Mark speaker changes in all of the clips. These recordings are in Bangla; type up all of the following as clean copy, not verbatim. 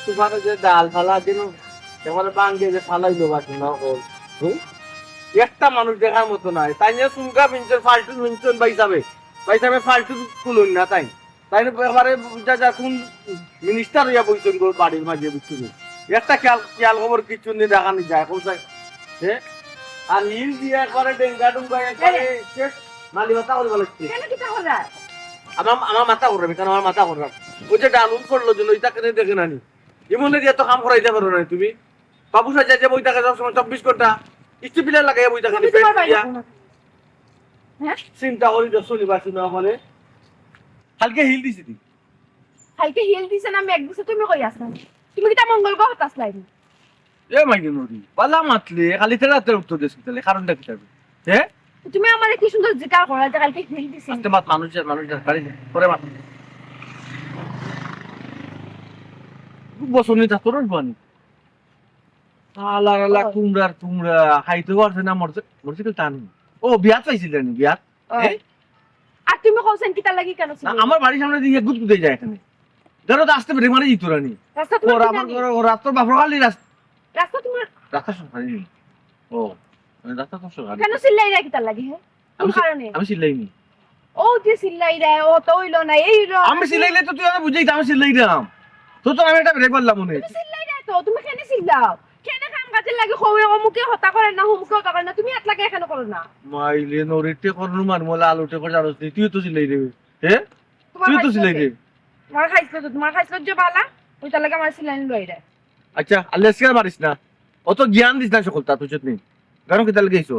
Speaker 1: তোমার যে ডাল ফালা দিন এবারে বাঙ্গে যে ফালাইলো বাকি না হল একটা মানুষ দেখার মতো নাই তাই নিয়ে সুনকা পিনছেন ফালতু পিনছেন বাইসাবে ফালতু কুলুন না তাই তাই এবারে যা যা কোন মিনিস্টার হইয়া বইছেন গো বাড়ির মাঝে বুঝছেন একটা খেয়াল খেয়াল খবর কিছু নিয়ে দেখানি যায় কোথায় হ্যাঁ আর হিল দিয়ে একবারে ডেঙ্গা ডুঙ্গা একবারে শেষ মালি মাথা করে বলেছে
Speaker 2: কেন কি তা হলো
Speaker 1: আমার মাথা করবে কারণ আমার মাথা করবে ওই যে ডালুন করলো জন্য ওইটা কেন দেখে নানি এমনি দিয়ে তো কাম করাইতে পারো না তুমি বাবু সাজা যে বইটা কাজ সময় 24 ঘন্টা স্টিপিলার লাগাই বইটা খালি
Speaker 2: তোমার বাড়ি কোন হ্যাঁ
Speaker 1: চিন্তা করি তো চলিবাছি না বলে হালকে হিল দিছি দি
Speaker 2: হালকে হিল দিছে না মেঘ দিছে তুমি কই আছ তুমি কি তা মঙ্গল গ্রহ তাসলাই
Speaker 1: এ মাইকে নদী পালা মাতলে খালি তেরাতে উত্তর দিছি তাহলে কারণটা কি থাকবে হ্যাঁ
Speaker 2: তুমি আমারে কি সুন্দর জিকার করা যে কালকে হিল দিছে
Speaker 1: আস্তে মাত মানুষের বাড়ি পরে মাত বসনি তা তোর বানি আলা আলা কুমড়া খাইতে পারছে না মরছে কি টান ও বিয়াত পাইছিলেন বিয়াত
Speaker 2: আর তুমি কইছেন কি তা লাগি কেন ছিল
Speaker 1: আমার বাড়ির সামনে দিয়ে গুদগুদে যায় এখানে ধরো তো আসতে ব্রেক মারি জিতো রানি
Speaker 2: রাস্তা
Speaker 1: ওর
Speaker 2: তোমার
Speaker 1: আমার রাস্তার বাপর খালি
Speaker 2: রাস্তা তোমার
Speaker 1: রাস্তা সরকারি ও রাস্তা তো সরকারি
Speaker 2: কেন চিল্লাই রা কি তা লাগি হ্যাঁ কোন কারণে
Speaker 1: আমি সিলাইনি
Speaker 2: ও যে চিল্লাই রা ও তো হইলো না এই হইলো
Speaker 1: আমি সিলাইলে তো তুই আমি বুঝাই আমি সিলাইলাম তো তো আমি একটা ব্রেক মারলাম মনে
Speaker 2: তুমি চিল্লাই রা তো তুমি কেন চিল্লাও কেন কাম কাজে লাগে কই ও মুখে হতা করে না হুমকে হতা করে না তুমি হাত লাগে কেন করো না
Speaker 1: মাইলে নরিতে করনু মার মোলা আলুতে করে জানোস তুই তো সিলাই রে হ্যাঁ তুই তো সিলাই রে
Speaker 2: তোমার খাইছো যে বালা ওই তার লাগে আমার চিল্লাই লই রা
Speaker 1: আচ্ছা আল্লাহ স্কার মারিস না অত জ্ঞান দিস না সকলটা তুই চটনি গানো কি তাল গেইছো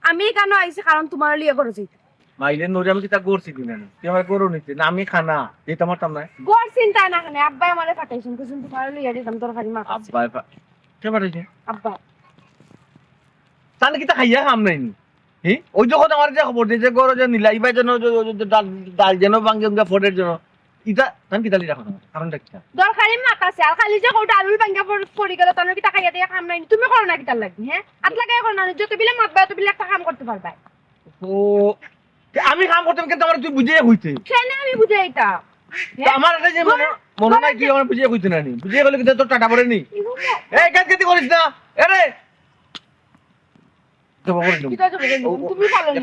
Speaker 2: আমি কেন আইছি কারণ তোমার লিয়ে করে যাইতে
Speaker 1: মাইলে নরি আমি কি তা করছি কিনা তুই আমার করো নিতে না আমি খানা এই তোমার তাম না
Speaker 2: গোর চিন্তা না কেন আব্বা আমারে পাঠাইছেন কিছু তোমার লিয়ে দিতাম তরকারি মা
Speaker 1: আব্বা কে পাঠাইছে
Speaker 2: আব্বা
Speaker 1: তাহলে কি তা খাইয়া খাম নাই হি ওই যখন আমার যে খবর দিয়েছে গরো যে নিলাই ভাই যেন ডাল যেন বাঙ্গে ফোটের জন্য ইটা তান কি দালি রাখো না কারণটা কি
Speaker 2: দরকারি মা কাছে আর খালি যে কোটা আলুর বাঙ্গা পড়ি গেল তাহলে কি টাকা দিয়ে কাম নাই তুমি করো না কি তার লাগি হ্যাঁ হাত লাগাই করো না যত বিলে মাতবা তত বিলে একটা কাম করতে পারবা
Speaker 1: ও আমি কাম করতাম কিন্তু আমার তুই বুঝিয়ে কইতে
Speaker 2: কেন আমি বুঝাই এটা
Speaker 1: আমার এটা যে মনে নাই কি আমার বুঝিয়ে কইতে না নি বুঝিয়ে গেলে কিন্তু তোর টাটা পড়ে নি এই কাজ কেতি করিস না আরে তো বড়
Speaker 2: তুমি ভালো নি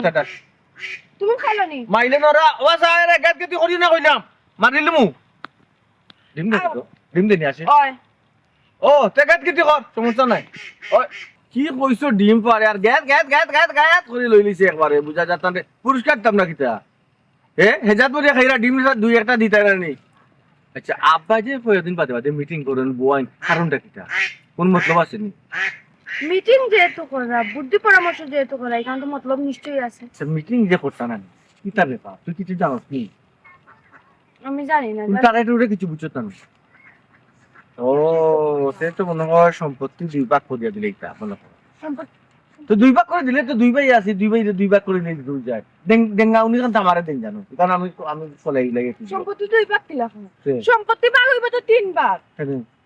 Speaker 2: তুমি ভালো নি
Speaker 1: মাইলে নরা ও সারে কাজ কেতি করি না কইলাম মারিলমু ডিম দেনি আসে
Speaker 2: ওই
Speaker 1: ও তে কাজ কেতি কর সমস্যা নাই ওই কি কইছো ডিম পারে আর গ্যাস করে লই লিছে একবারে বুঝা যাতাম রে পুরস্কার দাম না কিতা হেজাত বলে খাইরা ডিম দুই একটা দিতা রানি আচ্ছা আব্বা যে কয়দিন বাদে মিটিং করেন বয়ান কারণটা কিতা কোন মতলব আছে নি
Speaker 2: মিটিং যেহেতু করা বুদ্ধি পরামর্শ যেহেতু করা এখানে তো মতলব নিশ্চয়ই আছে
Speaker 1: আচ্ছা মিটিং যে করতা না কিতা ব্যাপার তুই কিছু জানোস নি
Speaker 2: আমি জানি না
Speaker 1: তুই তার একটু কিছু বুঝছ না ও সে তো মনে হয় সম্পত্তি দুই ভাগ করে দিলে এটা মনে হয় তো দুই ভাগ করে দিলে তো দুই ভাই আছে দুই ভাগ করে নিয়ে দুই যায় ডেঙ্গা উনি কারণ আমারে দেন জানো কারণ আমি চলে লাগে
Speaker 2: সম্পত্তি দুই ভাগ দিলা সম্পত্তি ভাগ হইব তো তিন ভাগ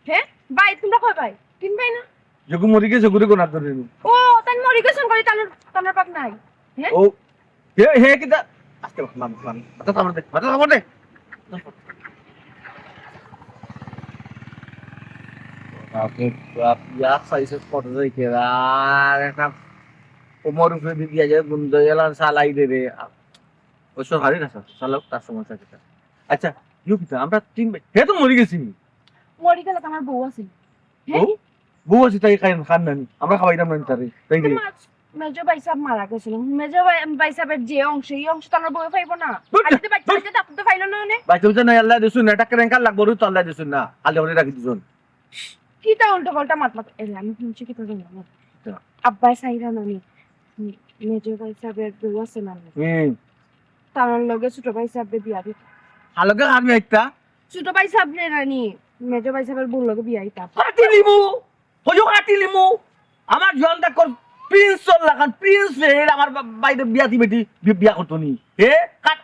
Speaker 2: হ্যাঁ ভাই তোমরা কয় ভাই তিন ভাই না
Speaker 1: যখন মরি গেছে ঘুরে কোন ধরে
Speaker 2: ও তাই মরি গেছেন করে তানোর পাক নাই হ্যাঁ
Speaker 1: ও হে কিটা আস্তে মাম মাথা সামনে দে আপনি ইয়া সাইজে ফটো দেখে আর একটা ওমর উপরে দিয়ে যায় বন্ধ এলান সালাই দে রে ওই সরকারি না স্যার সালাও তার সমস্যা কিটা আচ্ছা ইউ কিটা আমরা তিন ভাই হে তো মরি গেছি
Speaker 2: মরি গেল আমার বউ আছে
Speaker 1: বউ আছে তাই খান নানি আমরা খাওয়াইতাম না তারে তাই রে
Speaker 2: মেজো ভাই সাহেব মারা গেছিল মেজো ভাই সাহেবের যে অংশ এই অংশ তো আমার বউ পাইবো না আজকে বাচ্চা তো পাইলো না নে
Speaker 1: বাচ্চা না আল্লাহ দিছুন না টাকা রেঙ্কাল লাগবো তো আল্লাহ দিছুন না আল্লাহ করে রাখি দিছুন
Speaker 2: কিটা উল্টো পাল্টা মাত এলে আমি শুনছি কি তো জানো আব্বা সাইরা নানি মেজো ভাই সাহেবের বউ আছে না তার লগে ছোট ভাই সাহেবের বিয়া দিত
Speaker 1: হালকা আমি একটা
Speaker 2: ছোট ভাই সাহেবের রানী মেজো ভাই সাহেবের বউ লগে বিয়া দিতা
Speaker 1: কাটিলিমু হজো কাটিলিমু আমার জনটা কর প্রিন্স লাগান প্রিন্স এর আমার বাইরে বিয়া দিবে বিয়া করতো নি কাট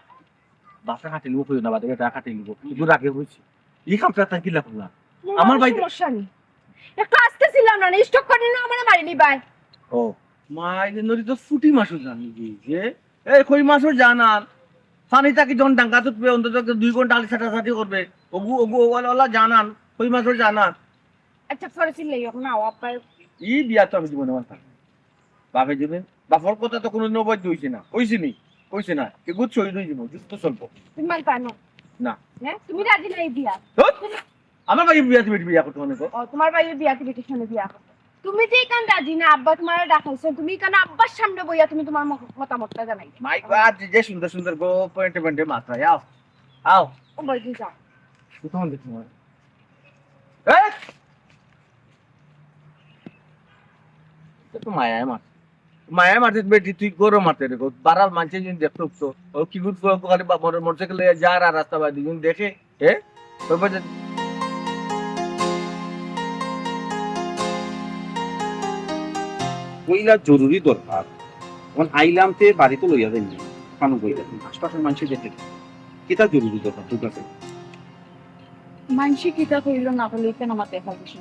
Speaker 1: বাসা কাটিলিমু কইও না বাদে এটা কাটিলিমু কিন্তু রাগে হইছে এই কামটা তা কি লাগলা আমার ভাই
Speaker 2: সমস্যা নেই একটু আসতে ছিলাম না স্টক করে না আমারে মারিনি ভাই
Speaker 1: ও মাইলে নরি তো ফুটি মাসও জানি যে এই কই মাসও জানান পানিটা কি যখন ডাঙ্গা তুলবে অন্তত 2 ঘন্টা আলি ছাটাছাটি করবে ওগু ওলা জানান কই মাত্র জানা
Speaker 2: আচ্ছা পরে চিল্লাই না আব্বাই
Speaker 1: ই বিয়া তো আমি জীবনে মাথা বাপে দিবেন বাপর কথা তো কোনো নবদ হইছে না কইছে না কি গুড সই দই দিব যুক্ত চলবো
Speaker 2: তুমি মাল পানো
Speaker 1: না
Speaker 2: হ্যাঁ তুমি রাজি নাই বিয়া
Speaker 1: ধুৎ, আমার ভাই বিয়া তুমি বিয়া করতে মানে
Speaker 2: ও তোমার বাইরে বিয়া তুমি পিছনে বিয়া করো। তুমি যে কান রাজি না আব্বা তোমার ডাকাইছে তুমি কান আব্বার সামনে বইয়া তুমি তোমার মতামতটা জানাই
Speaker 1: মাই গড যে সুন্দর সুন্দর গো পয়েন্টে পয়েন্টে মাথা আও
Speaker 2: ও বলছি যাও
Speaker 1: কোথাও দেখি তোমার তো মায়া মারতে বেটি তুই গরম মারতে রে বারাল মানছে যদি দেখতো তো ও কি গুড খালি মোটরসাইকেলে যার আর রাস্তা বাদি যদি দেখে ওই বাজে
Speaker 3: কইলা জরুরি দরকার এখন আইলাম তে বাড়িতে লইয়া যাইনি কানু কইলা আশপাশের মানুষ দেখে কিতা জরুরি দরকার তোর কাছে
Speaker 4: মানসি কিতা কইল না বলে কেন আমার দেখা গেছে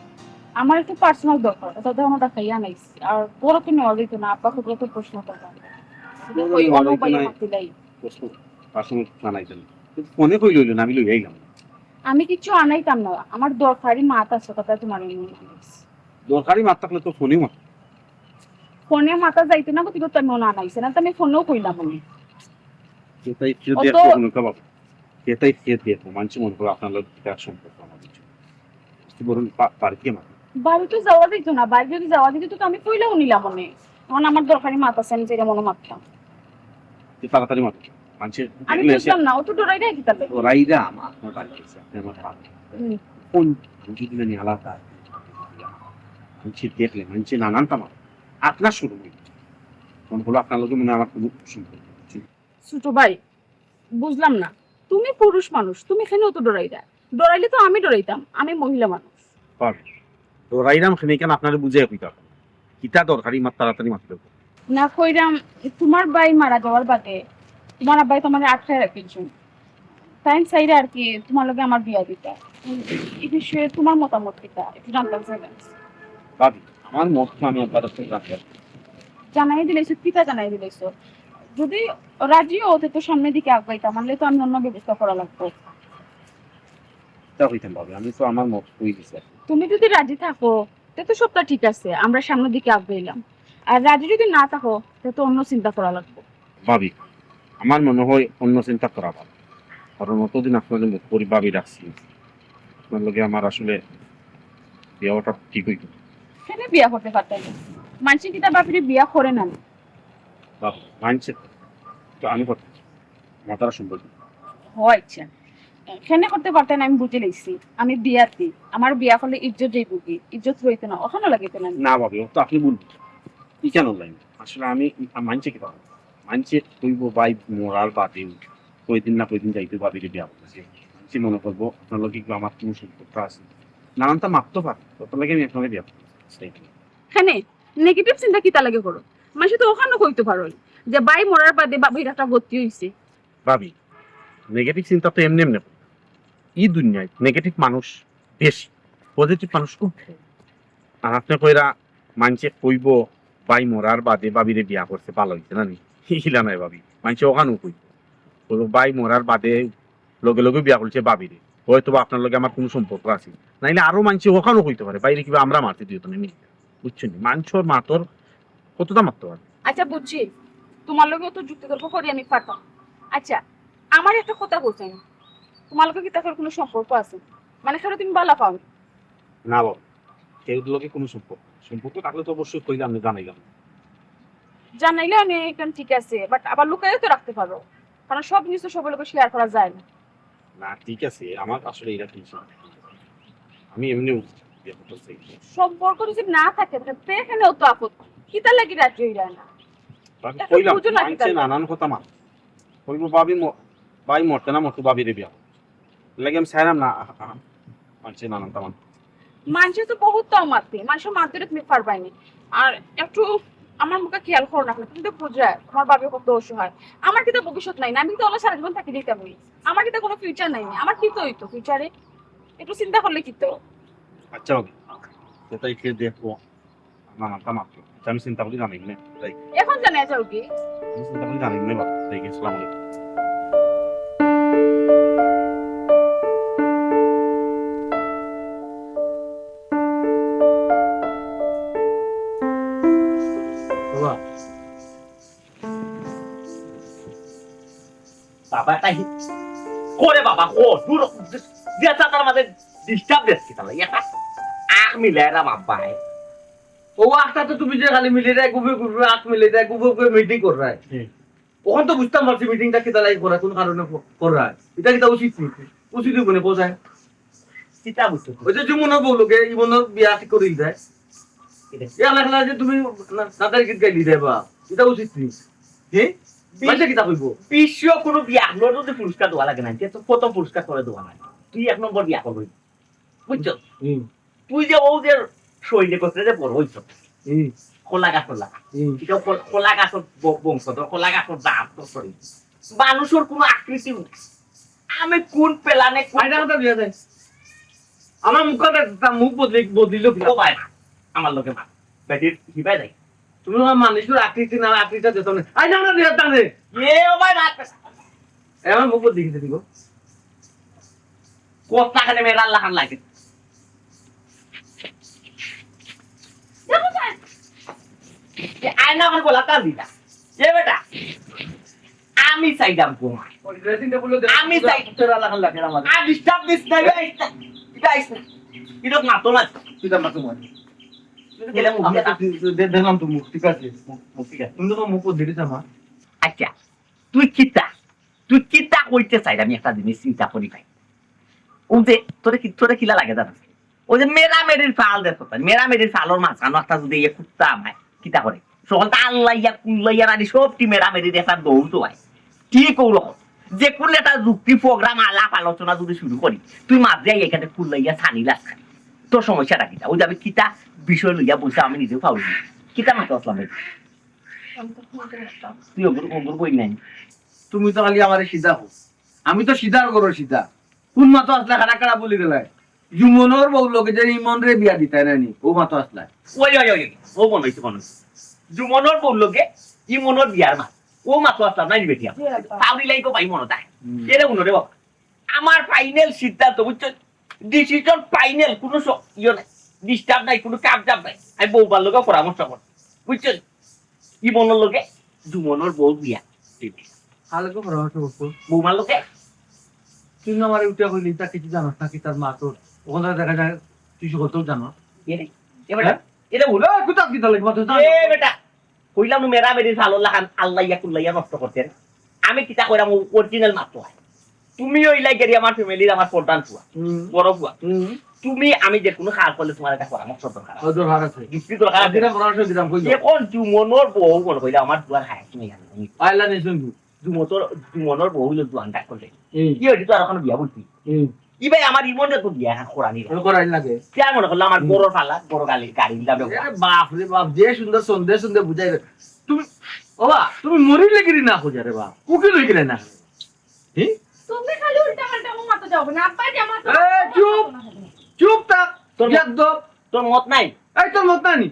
Speaker 4: আমার একটু পার্সোনাল দরকার এটা তো আমরা দেখাইয়া নাইছি আর বড় তো নেওয়া যেত না আব্বা খুব তো প্রশ্ন করতাম ওই অনুবাই মাতিলাই
Speaker 3: প্রশ্ন পার্সোনাল জানাইতেন ফোনে কই লইল না আমি লই আইলাম
Speaker 4: আমি কিছু আনাইতাম না আমার দরকারি মাত আছে কথা তোমার
Speaker 3: দরকারি মাত থাকলে তো ফোনে মাত
Speaker 4: ফোনে মাথা যাইতে না কিন্তু তুমি মনে আনাইছে না তুমি ফোনেও কইলাম আমি
Speaker 3: সেটাই কি দেখো কোনো কাবাব সেটাই কি দেখো মানুষ মনে করে আপনার লোক এক সম্পর্ক আমাদের কি বলুন বাড়িতে মাত
Speaker 4: বাড়ি তো যাওয়া দিত না বাড়ি যদি যাওয়া দিত তো আমি কইলাও নিলাম মনে এখন আমার দরকারি মাত আছে আমি যেটা মনে মারতাম
Speaker 3: তাড়াতাড়ি মাত মানুষের
Speaker 4: আমি বুঝলাম না ও তো ডরাই দেয় কি তাহলে
Speaker 3: রাইদা আমার বাড়ি আছে আমার কোন যদি মানে আলাদা মানুষ দেখলে মানুষ নানান তামা আপনার শুরু মনে হলো আপনার লোকে মনে আমার খুব সম্পর্ক
Speaker 4: ছোট ভাই বুঝলাম না তুমি পুরুষ মানুষ তুমি এখানে অত ডরাইলে তো আমি ডরাইতাম আমি মহিলা মানুষ
Speaker 3: রাইরাম খানে কেন আপনারা বুঝে কইতা কিতা দরকারি মাত তাড়াতাড়ি মাত দেব
Speaker 4: না কইরাম তোমার ভাই মারা যাওয়ার বাদে তোমার আব্বাই তোমার আটকায় রাখিয়েছেন টাইম সাইডে আর কি তোমার লগে আমার বিয়া দিতা এই বিষয়ে তোমার মতামত কিতা একটু জানতাম চাইলাম
Speaker 3: ভাবি আমার মত আমি আপনার কাছে রাখি
Speaker 4: জানাই দিলেছো পিতা জানাই দিলেছো যদি রাজিও হতে তো সামনের দিকে আগাইতাম মানলে তো আমি অন্য ব্যবস্থা করা লাগতো
Speaker 3: তা হইতেন ভাবি আমি তো আমার মত কই দিছি
Speaker 4: তুমি যদি রাজি থাকো তা তো সবটা ঠিক আছে আমরা সামনের দিকে আগাইলাম আর রাজি যদি না থাকো তা তো অন্য চিন্তা করা লাগবে
Speaker 3: ভাবি আমার মনে হয় অন্য চিন্তা করা ভালো কারণ অতদিন আপনাদের পরিবারই রাখছি আপনার লগে আমার আসলে বিয়েটা ঠিক হইতো
Speaker 4: কেন বিয়া করতে পারতেন মানুষ কি তার বাপরে বিয়া করে না
Speaker 3: বাবু মানছে তো আমি করতে মাতারা সম্পর্ক
Speaker 4: আচ্ছা কেন করতে পারতেন আমি বুঝে লাইছি আমি বিয়াতি আমার বিয়া করলে ইজ্জত যাইব কি ইজ্জত রইতে না ওখানে লাগাইতে না
Speaker 3: না ভাবি ও তো আপনি বলবেন কি কেন লাইন আসলে আমি মানছে কি পাবো মানছে তুইব ভাই মরার বাদে কয়দিন না কয়দিন যাইতে ভাবিরে বিয়া করতেছে সে মনে করবো আপনার লোক একটু আমার কোনো সম্পর্ক আছে নানানটা মাপতে পারে তত লাগে আমি আপনাকে বিয়া করতেছি
Speaker 4: হ্যাঁ নেগেটিভ চিন্তা কিতা লাগে করো মানুষ তো ওখানে কইতে পারো যে বাই মরার বাদে বাবির একটা গতি হইছে
Speaker 3: ভাবি নেগেটিভ চিন্তা তো এমনি এমনি এই দুনিয়ায় নেগেটিভ মানুষ বেশি পজিটিভ মানুষ খুব আর আপনি কইরা মানছে কইব বাই মরার বাদে বাবিরে বিয়া করছে ভালো হইছে না নি হিলা নাই ভাবি মানছে ওখানেও কইব বাই মরার বাদে লগে লগে বিয়া করছে বাবিরে হয়তো বা আপনার লগে আমার কোনো সম্পর্ক আছে নাইলে আরো মানছে ওখানেও কইতে পারে বাইরে কিবা আমরা মারতে দিও তো নি বুঝছেন মানছর মাতর কতটা মারতে পারে
Speaker 4: আচ্ছা বুঝছি তোমার লগে তো যুক্তি তর্ক করি আমি পারতাম আচ্ছা আমার একটা কথা বলছেন তোমার লগে কি তার কোনো সম্পর্ক আছে মানে সেটা তুমি বালা পাও
Speaker 3: না বাবা কেউ লগে কোনো সম্পর্ক থাকলে তো অবশ্যই কইলাম না জানাইলাম
Speaker 4: জানাইলে আমি এখানে ঠিক আছে বাট আবার লুকাইও তো রাখতে পারো কারণ সব জিনিস তো সবার লোকে শেয়ার করা যায় না
Speaker 3: না ঠিক আছে আমার আসলে এটা ঠিক আমি এমনি
Speaker 4: সম্পর্ক যদি না থাকে তাহলে এখানেও তো আপদ কিতা লাগি রাজি হইরা না
Speaker 3: কইলাম মানছে নানান কথা মা কইব ভাই মরতে না মরতে ভাবিরে বিয়া লাগে আমি চাইলাম না মানছে নানান তামান
Speaker 4: মানুষের তো বহুত তাও মারতে মানুষের মারতে তুমি পারবাই না আর একটু আমার মুখে খেয়াল করো না তুমি তো বুঝা তোমার বাবা কত অসহায় আমার কি তো ভবিষ্যৎ নাই না আমি তো সারা জীবন থাকি দিতে পারি আমার কি তো কোনো ফিউচার নাই আমার কি তো হইতো ফিউচারে একটু চিন্তা করলে কি তো
Speaker 3: আচ্ছা ওকে সেটাই কে দেখবো নানান তামান আমি চিন্তা করি জানি না তাই
Speaker 4: এখন জানা যাও কি
Speaker 3: আমি চিন্তা করি জানি না বাবা তাই আসসালামু আলাইকুম
Speaker 5: বাবা তাই করে বাবা ও দূর দিয়া তার মাঝে ডিস্টার্ব দিচ্ছি তাহলে এটা আখ মিলাই রাম আব্বাই
Speaker 1: ও আখটা তো তুমি যে খালি মিলে দেয় গুবে গুবে আখ মিলে দেয় গুবে গুবে মিটিং কর রায় ওখান তো বুঝতাম পারছি মিটিংটা কিতা লাগে করা কোন কারণে কর রায় এটা কিতা উচিত উচিত বলে বোঝায়
Speaker 5: চিতা বুঝছো
Speaker 1: ওই যে মনে বললোকে ইমনের বিয়া ঠিক করে দেয় এলা যে তুমি নাতার গীত গাইলি দেবা এটা উচিত নি হ্যাঁ মাইসে কিতা কইব
Speaker 5: বিশ্ব কোনো বিয়া হলো যদি পুরস্কার দেওয়া লাগে না তো প্রথম পুরস্কার করে দেওয়া লাগে তুই এক নম্বর বিয়া করবি বুঝছো তুই যে ও যে শৈলী করতে যে বড় হইছ খোলা গাছর লাগা এটা খোলা গাছর বংশ তোর খোলা গাছর দাঁত তোর শরীর মানুষের কোনো আকৃতি নেই আমি কোন পেলানে
Speaker 1: আইনা কথা দিয়া যায় আমার মুখ বদলিল
Speaker 5: ও ভাই আমার লোকে মা বেটির হিবাই যায়
Speaker 1: তুমি আমার মানুষের আকৃতি না আকৃতিটা যেত না আইনা আমরা দিয়া টানে
Speaker 5: এ ও ভাই রাত পেছা
Speaker 1: আমার মুখ বদলি গেছে দিগো
Speaker 5: কথা খানে মেরা লাহান লাগে আয়না আমার বলা কার দিটা এ বেটা আমি চাইলাম তোমার আমি চাই
Speaker 1: তোরা লাগান লাগে আমার
Speaker 5: আর ডিস্টার্ব দিস না এটা আইস না এটা মাতো না
Speaker 1: তুই আমার তোমার
Speaker 5: গেলে মুখ
Speaker 1: আমরা
Speaker 5: দিয়ে
Speaker 1: দেখলাম তো মুখ ঠিক আছে
Speaker 5: মুখ ঠিক আছে
Speaker 1: তুমি তো মুখ বদলি আমার
Speaker 5: আচ্ছা তুই কিতা কইতে চাই আমি একটা জিনিস চিন্তা করি ভাই ও যে তোরে কিলা লাগে জানো ওই যে মেরামেরির ফাল দেখো মেরামেরির ফালর মাঝখানো একটা যদি ইয়ে কুত্তা আমায় কিতা করে সকল তা আল্লাহ কুল্লাইয়া রানি সবটি মেরামেরির একটা দৌড় তো হয় ঠিক ওরকম যে কোন একটা যুক্তি প্রোগ্রাম আলাপ আলোচনা যদি শুরু করি তুই মাঝে এখানে কুল্লাইয়া ছানি লাস খানি তোর সমস্যাটা কিতা ওই যে আমি কিতা বিষয় লইয়া বসে আমি নিজেও পাবো কিতা মাত্র আসলাম তুই ওগুলো বই নাই
Speaker 1: তুমি তো খালি আমার সিধা হোক আমি তো সিধার করো সিধা কোন মাতো আসলে খানা খারাপ বলি গেলাই জুমনের বউ লোকে যে ইমন রে বিয়া দিতাই নানি ও মাতো আসলা
Speaker 5: ওই ও মনে হয়েছে জুমনের বললোকে ই মনের বিয়ার মা ও মাত্র আসলাম নাই বেটিয়া তাওরি লাইকো পাই মনে তাই এরে উনরে বাবা আমার ফাইনাল সিদ্ধান্ত বুঝছো ডিসিশন ফাইনাল কোনো ইয়ে নাই ডিস্টার্ব নাই কোনো কাবজাব নাই আমি বউবার লোকে পরামর্শ কর বুঝছো ই মনের লোকে জুমনের বউ বিয়া
Speaker 1: হালকা পরামর্শ করতো
Speaker 5: বৌমার লোকে
Speaker 1: তুই না আমার উঠে কইলি তা কিছু জানো নাকি তার মা তোর ওখানে দেখা যায় তুই সকলতেও জানো
Speaker 5: এটা ভুল
Speaker 1: কোথা কি তাহলে মাতো
Speaker 5: এ বেটা কইলাম মেরা মেরি ভালো লাগান আল্লাইয়া কুল্লাইয়া নষ্ট করতেন আমি কিতা কইরাম অরিজিনাল মাত্র হয় তুমি ওই লাইগেরি আমার ফ্যামিলির আমার প্রধান ফুয়া বড় ফুয়া তুমি আমি যে কোনো কাজ করলে তোমার কাছে পরামর্শ দরকার
Speaker 1: ওদের হার আছে
Speaker 5: যুক্তি দরকার আছে
Speaker 1: দিনা পরামর্শ দিলাম কই
Speaker 5: এখন জুমনের বউ মনে কইলা আমার দুয়ার খায় তুমি জানো
Speaker 1: আইলা নে শুনবি
Speaker 5: জুমনের বউ হইলো দুয়ান ডাক করলে কি হইছে তো আর এখন বিয়া বলছি ই ভাই আমার ইমনে তো বিয়া করানি
Speaker 1: ওই করাই লাগে
Speaker 5: কে মনে করলাম আমার বড় ফালা বড় গাড়ি দিলাম
Speaker 1: আরে বাপ রে বাপ যে সুন্দর সন্দেহ বুঝাই তুমি ওবা তুমি মরিলে গিরি না খোঁজা রে বাপ কুকি লই গিরে না হ্যাঁ
Speaker 4: তুমি খালি উল্টা পাল্টা মাথা যাও না আব্বা যে আমার
Speaker 1: চুপ চুপ থাক
Speaker 5: তোর
Speaker 1: একদম
Speaker 5: তোর মত নাই
Speaker 1: এই তোর মত নাই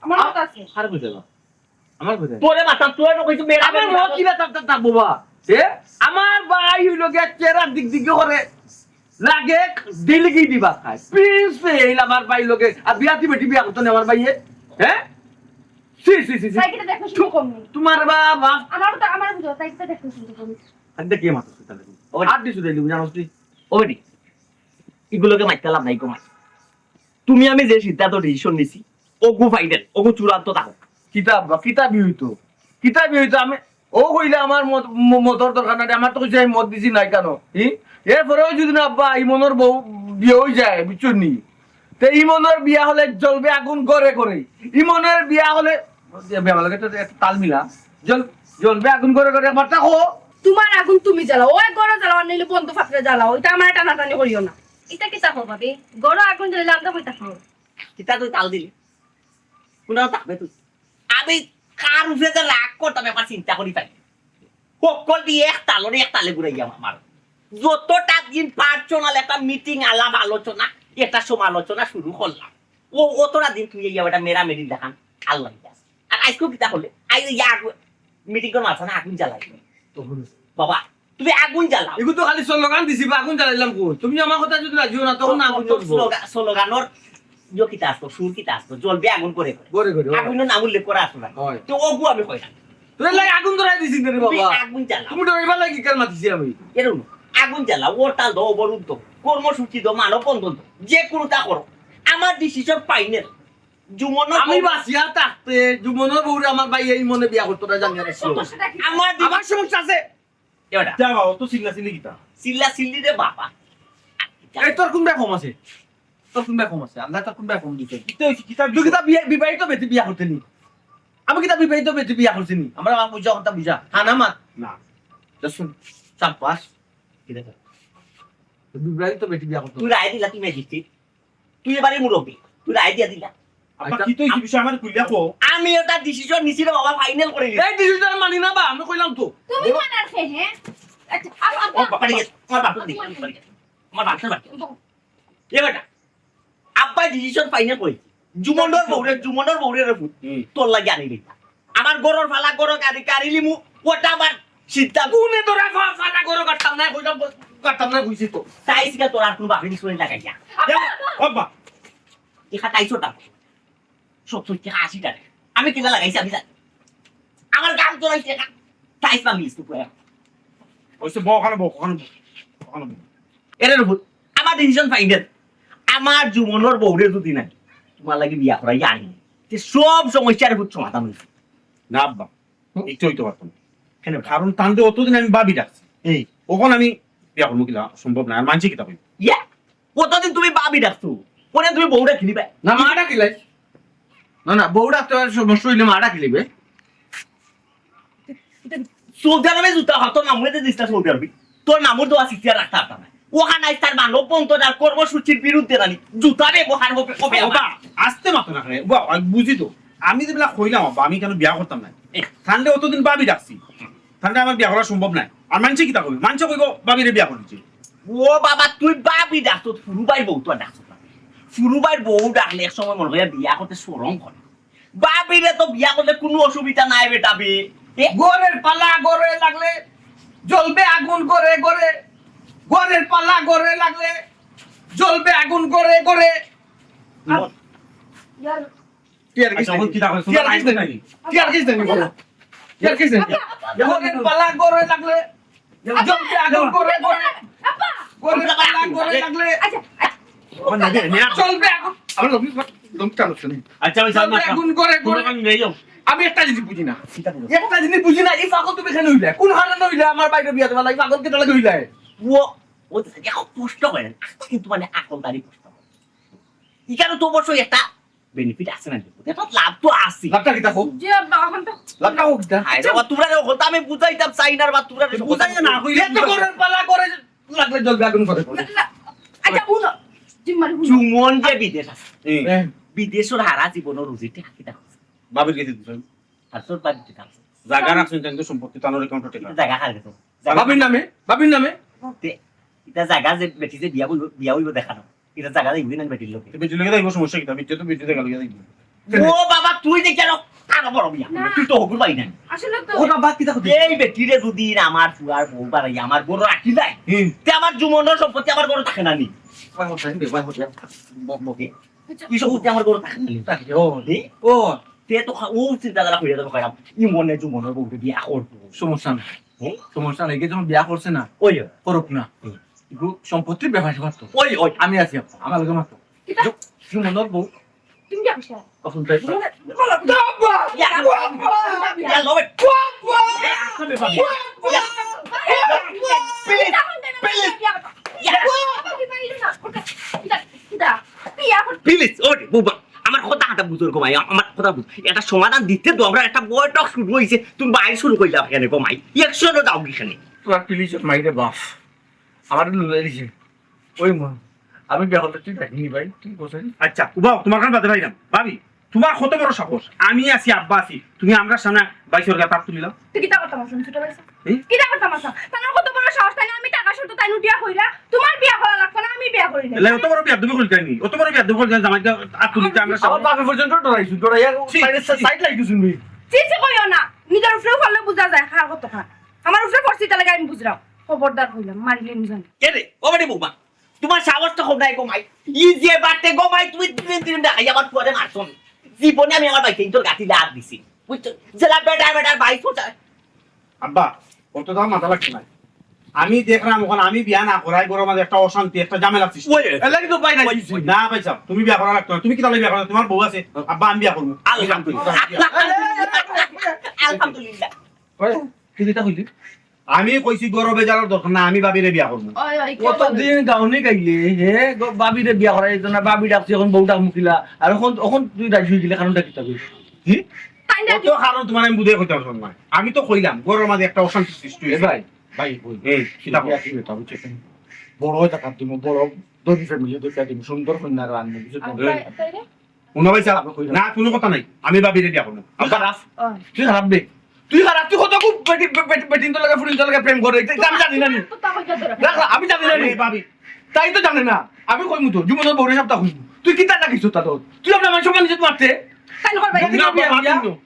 Speaker 4: আমার মত আছে
Speaker 1: আর বুঝে না আমার বুঝে
Speaker 5: তোরে মাথা তোর কইছো মেরা
Speaker 1: আমার মত কিলা তার বাবা এ আমার ভাই হইলো গে চেরা দিক দিক করে লাগে দিল কি দিবা খায় প্রিন্স ফেল আমার ভাই লোকে আর বিয়াতি বেটি বিয়া করতে আমার ভাইয়ে হ্যাঁ সি সি সি
Speaker 4: সাইকেলটা দেখো শুরু কমনি
Speaker 1: তোমার বাবা
Speaker 4: আমার বুঝো সাইকেলটা দেখো শুরু কমনি
Speaker 1: আদে কে মাথা তাহলে আর দিছু দেলি জানোস তুই
Speaker 5: ওডি এগুলোকে মাইতালাম নাই কমাই তুমি আমি যে সিদ্ধান্ত ডিসিশন নিছি ওগু ফাইনাল ওগু চূড়ান্ত থাকো
Speaker 1: কিতাবই হইতো আমি ও কইলে আমার মতর দরকার নাই আমার তো কইছে আমি মত দিছি নাই কেন এরপরেও যদি না আব্বা ইমনের বউ বিয়ে হয়ে যায় বুঝছুন নি তো ইমনের বিয়া হলে জ্বলবে আগুন করে করে ইমনের বিয়া হলে বেমালকে তো একটা তাল মিলা জ্বলবে আগুন করে করে একবার তাকো
Speaker 2: তোমার আগুন তুমি জ্বালাও ওই গড় জ্বালাও আর নিলে বন্ধু ফাকরে জ্বালাও ওইটা আমার টানাটানি করিও না
Speaker 6: এটা কি তাকো ভাবি গড় আগুন জ্বালালে আমরা কই তাকো
Speaker 5: কিতা তুই তাল দিলি কোনও থাকবে তুই আমি কার উপরে যে রাগ করতাম ব্যাপার চিন্তা করি পাই সকল দিয়ে এক তালে ঘুরাই আমার যতটা দিন পার্সোনাল একটা মিটিং আলাপ আলোচনা এটা সমালোচনা শুরু করলাম অতটা দিন তুই এটা মেরামেরি দেখান আল্লাহ আর আজকেও কিতা করলে আজ মিটিং করে মাথা না আগুন জ্বালাই বাবা তুমি আগুন জ্বালাও
Speaker 1: এগুলো তো খালি স্লোগান দিছি বা আগুন জ্বালাইলাম কোন তুমি আমার কথা যদি রাজিও না তখন না আগুন জ্বলবো
Speaker 5: স্লোগানোর কিতা আসতো সুর কিতা আসতো জ্বলবে আগুন করে
Speaker 1: করে করে
Speaker 5: আগুনের নাম উল্লেখ করা আসতো না
Speaker 1: হয়
Speaker 5: তো ওগু আমি কইলাম
Speaker 1: তুই লাই আগুন ধরাই দিছিস রে
Speaker 5: তুমি
Speaker 1: বাবা
Speaker 5: আগুন জ্বালাও
Speaker 1: তুমি ডরাইবার লাগি কেন মাতিছি আমি
Speaker 5: এরকম আগুন জ্বালাও ওরতাল দো অবরুদ্ধ কর্মসূচি দো মানব বন্ধন দো যে কোনোটা করো আমার ডিসিশন ফাইনাল জুমনের
Speaker 1: আমি বাসিয়া থাকতে জুমনের বউরে আমার ভাই এই মনে বিয়া করতে জানি না
Speaker 4: সমস্যাটা কি?
Speaker 5: আমার
Speaker 1: আমার সমস্যা আছে
Speaker 5: এবারে
Speaker 3: যা বাবা তো চিল্লা চিল্লি কিতা
Speaker 5: সিল্লা সিল্লি রে বাবা
Speaker 1: এই তোর কোন কম আছে তোর কোন কম আছে আল্লাহ তোর কোন কম দিতে
Speaker 3: কিতা হইছে কিতা
Speaker 1: তুই কিতা বিবাহিত বেটি বিয়া করতে নি আমি কিতা বিবাহিত বেটি বিয়া করছি নি আমরা আমার বুঝা কথা বুঝা হানা মাত
Speaker 3: না
Speaker 1: শুন চাপ পাস বিবাহিত বেটি বিয়া করতে
Speaker 5: তুই রায় দিলা তুই ম্যাজিস্ট্রেট তুই এবারে মুরব্বী তুই রায় দিয়া দিলা
Speaker 3: আপা কি তো এই বিষয় আমার কইলা কো
Speaker 5: আমি এটা ডিসিশন নিছি রে বাবা ফাইনাল করে দিছি
Speaker 1: এই ডিসিশন মানি না বা আমি কইলাম তো
Speaker 4: তুমি মানার খেয়ে হ্যাঁ আচ্ছা
Speaker 5: ও বাড়ি গেছে আমার বাপ দি আমার বাপ বাড়ি এবারে আব্বা ডিসিশন ফাইনাল করেছি জুমনের বউরে রে ফুট তোর লাগি আনি রে আমার গরর ফালা গরর কারিলি মু ওটা আমার সিদ্ধান্ত
Speaker 1: কোনে তোরা ফাটা করো কাটতাম না কইলাম কাটতাম না কইছি তো
Speaker 5: তাইছিকা তোর আর কোন বাপে নিছুনে লাগাইয়া
Speaker 3: বাবা
Speaker 5: দেখা তাইছো টাকা 70 টাকা 80 টাকা আমি কিনা লাগাইছি আমি জানি আমার গান তোর টাকা তাইস বাংলিস তো কয়া
Speaker 3: ওইসে বখানো বখানো
Speaker 5: এর উপর আমার ডিসিশন ফাইনাল আমার জীবনের বউরে যদি নাই তোমার লাগি বিয়া করাই আনি তে সব সমস্যার উপর সমাধান হইছে
Speaker 3: না আব্বা একটু হইতে পারতাম না।
Speaker 5: কেন
Speaker 3: কারণ তান্তে অতদিন আমি ভাবি ডাকছি
Speaker 5: এই
Speaker 3: ওখন আমি বিয়া করবো কিনা সম্ভব না আর মানছি কিতা হইব
Speaker 5: ইয়া কতদিন তুমি বাবি ডাকছো পরে তুমি বউরা কিনিবে
Speaker 1: না মাটা কিলাই না বউরা তো সমস্যা হইলে মাটা কিলিবে
Speaker 5: সৌদি আরবে জুতা হতো নামুতে দিস্তা সৌদি আরবি তোর নামর দোয়া সিটিয়া রাখতে পারতাম না ওখানে তার মানব বন্ধনার কর্মসূচির বিরুদ্ধে রানি জুতা ব্যবহার হবে
Speaker 3: বাবা আসতে মাতো না রে বাবা আমি বুঝি তো আমি যেগুলা কইলাম আব্বা আমি কেন বিয়া করতাম না ঠান্ডে অতদিন ভাবি ডাকছি ঠান্ডে আমার বিয়া করা সম্ভব নাই আর মানছি কিতা কইব মানছে কইব ভাবিরে বিয়া করেছি
Speaker 5: ও বাবা তুই বাবি ডাকতো ফুরুবাই বউ তো ডাকছো ফুরুবাই বউ ডাকলে এক সময় মনে হয় বিয়া করতে সরম করে বাবিরে তো বিয়া করলে কোনো অসুবিধা নাই বেটাবি
Speaker 1: গোরের পালা গরে লাগলে জ্বলবে আগুন করে করে গোরের পালা গরে লাগলে জ্বলবে আগুন করে করে
Speaker 2: ইয়ার
Speaker 1: টিয়ার
Speaker 3: আচ্ছা এখন কিতা কইছ
Speaker 1: টিয়ার কিস দেনি টিয়ার কিস দেনি বলো টিয়ার কিস দেনি গোরের পালা গরে লাগলে জ্বলবে আগুন করে করে গোরের পালা গরে লাগলে
Speaker 4: আচ্ছা
Speaker 3: আমার নাকি নিয়া
Speaker 1: জ্বলবে আগুন আমার লম চালু শুনি
Speaker 3: আচ্ছা ওই সামনে
Speaker 1: জ্বলবে আগুন করে করে
Speaker 3: আমি নেই যাও
Speaker 1: আমি একটা জিনিস বুঝি না একটা জিনিস বুঝি না এই পাগল তুমি কেন হইলে কোন হারে নইলে আমার বাইরে বিয়া দেওয়া লাগে পাগল কেটে লাগে হইলে
Speaker 5: ও ও এখন কষ্ট করে না কিন্তু মানে আকলদারি কষ্ট করে এখানে তো অবশ্যই একটা বেনিফিট আছে না এটা লাভ তো আছে
Speaker 1: লাভটা কি দেখো
Speaker 4: যে এখন তো
Speaker 1: লাভটা হোক দা
Speaker 5: আরে বাবা তোমরা কথা আমি বুঝাইতাম চাইনার বা তোমরা
Speaker 3: বুঝাই না কইলে
Speaker 1: এত করে পালা করে লাগলে জ্বলবে আগুন করে
Speaker 4: আচ্ছা উনো জিম্মার উনো
Speaker 5: চুমন যে বিদেশ আছে
Speaker 3: এই
Speaker 5: বিদেশের হারা জীবনের রুজিতে হাকিটা
Speaker 3: বাবির গেছি দিছ
Speaker 5: আর তোর বাড়িতে থাকছে
Speaker 3: জায়গা রাখছেন কিন্তু সম্পত্তি তানোর অ্যাকাউন্টে টাকা
Speaker 5: জায়গা খার গেছে
Speaker 1: বাবির নামে
Speaker 5: এটা জায়গা যে বেটি যে বিয়া হইব দেখানো এটা জায়গা দেখবি না বেটির লোকে
Speaker 3: বিদ্যুৎ লাগে যাইব সমস্যা কিতা বিদ্যুৎ তো বিদ্যুৎ গেল যাইব
Speaker 5: ও বাবা তুই যে কেন আরো বড় বিয়া
Speaker 4: না।
Speaker 5: তুই তো হকুর পাই না
Speaker 4: আসলে তো
Speaker 1: ওটা বাদ কি দেখো
Speaker 5: এই বেটিরে যদি আমার ফুয়ার বউ বাড়াই আমার বড় রাখি যায় তে আমার জুমনের সম্পত্তি আমার বড় থাকে না নি বকে তুই সম্পত্তি আমার বড় থাকে না নি
Speaker 1: ও
Speaker 5: দে
Speaker 1: ও
Speaker 5: তে তো ও চিন্তাধারা করে দেবো কইরাম ই মনে জুমনের বউকে বিয়া করবো
Speaker 1: সমস্যা না সমস্যা নাই যখন বিয়া করছে না
Speaker 5: ওই
Speaker 1: করুক না সম্পত্তির ব্যাপার করতো
Speaker 5: ওই ওই
Speaker 1: আমি আছি আমার লগে মাত্র
Speaker 4: কিতা
Speaker 1: মনের বউ
Speaker 4: তুমি কি আসলে
Speaker 1: কখন তাই
Speaker 5: ইয়া লবে প্লিজ ওই বুবা আমার কথা হাঁটা বুঝোর কমাই আমার কথা বুঝ এটা সমাধান দিতে তো আমরা একটা বৈঠক শুরু হয়েছে তুমি বাইরে শুরু করলে এখানে কমাই একশো যাও এখানে
Speaker 1: তোর প্লিজ মাইরে বাপ আমার লুলে দিছে ওই মন আমি বিয়া করতে তুই দেখিনি ভাই তুই কোথায়
Speaker 3: আচ্ছা উবাও তোমার কাছে বাদে ভাইরাম ভাবি তোমার কত বড় সাহস আমি আছি আব্বা আছি তুমি আমরা সামনে 22 টাকা তাপ তুলিলাম
Speaker 4: তুই কিতা করতাম আসলে ছোট বেলা
Speaker 3: এই?
Speaker 4: কিতা করতাম আসলে তার কত বড় সাহস তাই না আমি টাকা শুনতে তাই নুটিয়া কইরা তোমার বিয়া করা লাগবে না আমি বিয়া করি না
Speaker 3: এলে অত বড় বিয়া তুমি কইল কাইনি অত বড় বিয়া তুমি কইল জামাই আর তুলিতে আমরা
Speaker 1: আমার বাপে পর্যন্ত ডরাইছু ডরাইয়া সাইড লাগিছু নি
Speaker 4: চিন্তা কইও না নিজের উপরে ফলে বুঝা যায় খারাপ কত খা আমার উপরে পড়ছি তাহলে আমি বুঝলাম খবরদার হইলাম মারিলে নিজান
Speaker 5: কে রে ও বাড়ি বুবা তোমার সাহসটা হোক নাই কমাই ই যে বাটে কমাই তুমি দিন দিন দেখাই আমার পুয়ারে মারছন জীবনে আমি আমার বাইকে তোর গাতি লাগ দিছি বুঝছো জেলা বেটা বেটা ভাই সোচায়
Speaker 3: আব্বা কত দাম মাথা লাগছে না আমি দেখলাম ওখানে আমি বিয়া না করাই গরম মাঝে একটা অশান্তি একটা ঝামেলা সৃষ্টি
Speaker 5: ওই
Speaker 1: এলা কিন্তু পাই না
Speaker 3: না ভাই সাহেব তুমি বিয়া করা লাগতো না তুমি কি তাহলে বিয়া করা তোমার বউ আছে আব্বা আমি বিয়া করবো
Speaker 5: আলহামদুলিল্লাহ আলহামদুলিল্লাহ
Speaker 1: কিটা কইলি
Speaker 3: আমি কইছি গরবে যাওয়ার দরকার না আমি ভাবিরে বিয়া করবো
Speaker 4: ওই ওই
Speaker 1: কতদিন গাউনি গাইলে হে বাবিরে বিয়া করাই না বাবি ডাকছি এখন বউটা মুখিলা আর এখন তুই রাজি হয়ে গেলে কারণটা কিতা কইস
Speaker 3: কি কত কারণ তোমার আমি বুঝে কইতে পারলাম না আমি তো কইলাম গরম মাঝে একটা অশান্তি সৃষ্টি
Speaker 1: এ
Speaker 3: হয়েছে
Speaker 1: ভাই ভাই বই
Speaker 3: এই কিতা বল?
Speaker 1: বড় টাকা তুমি বড় ধনী ফ্যামিলি দেখা দিবি সুন্দর কন্যা রান্না
Speaker 3: শুনো ভাই সাহেব না কোনো কথা নাই আমি ভাবিরে বিয়া করবো
Speaker 1: আব্বা রাফ তুই খারাপ বে তুই খারাপ তুই কত খুব বেটিন তো লাগা ফুরিন তো লাগা প্রেম করে আমি জানি না নি রাখ, আমি জানি না নি
Speaker 3: ভাবি
Speaker 1: তাই তো জানে না আমি কইমু তো জীবনের বড় সপ্তাহ কইমু তুই কি টাকা কিছু তা তোর তুই আপনার মানুষ মানুষ মারতে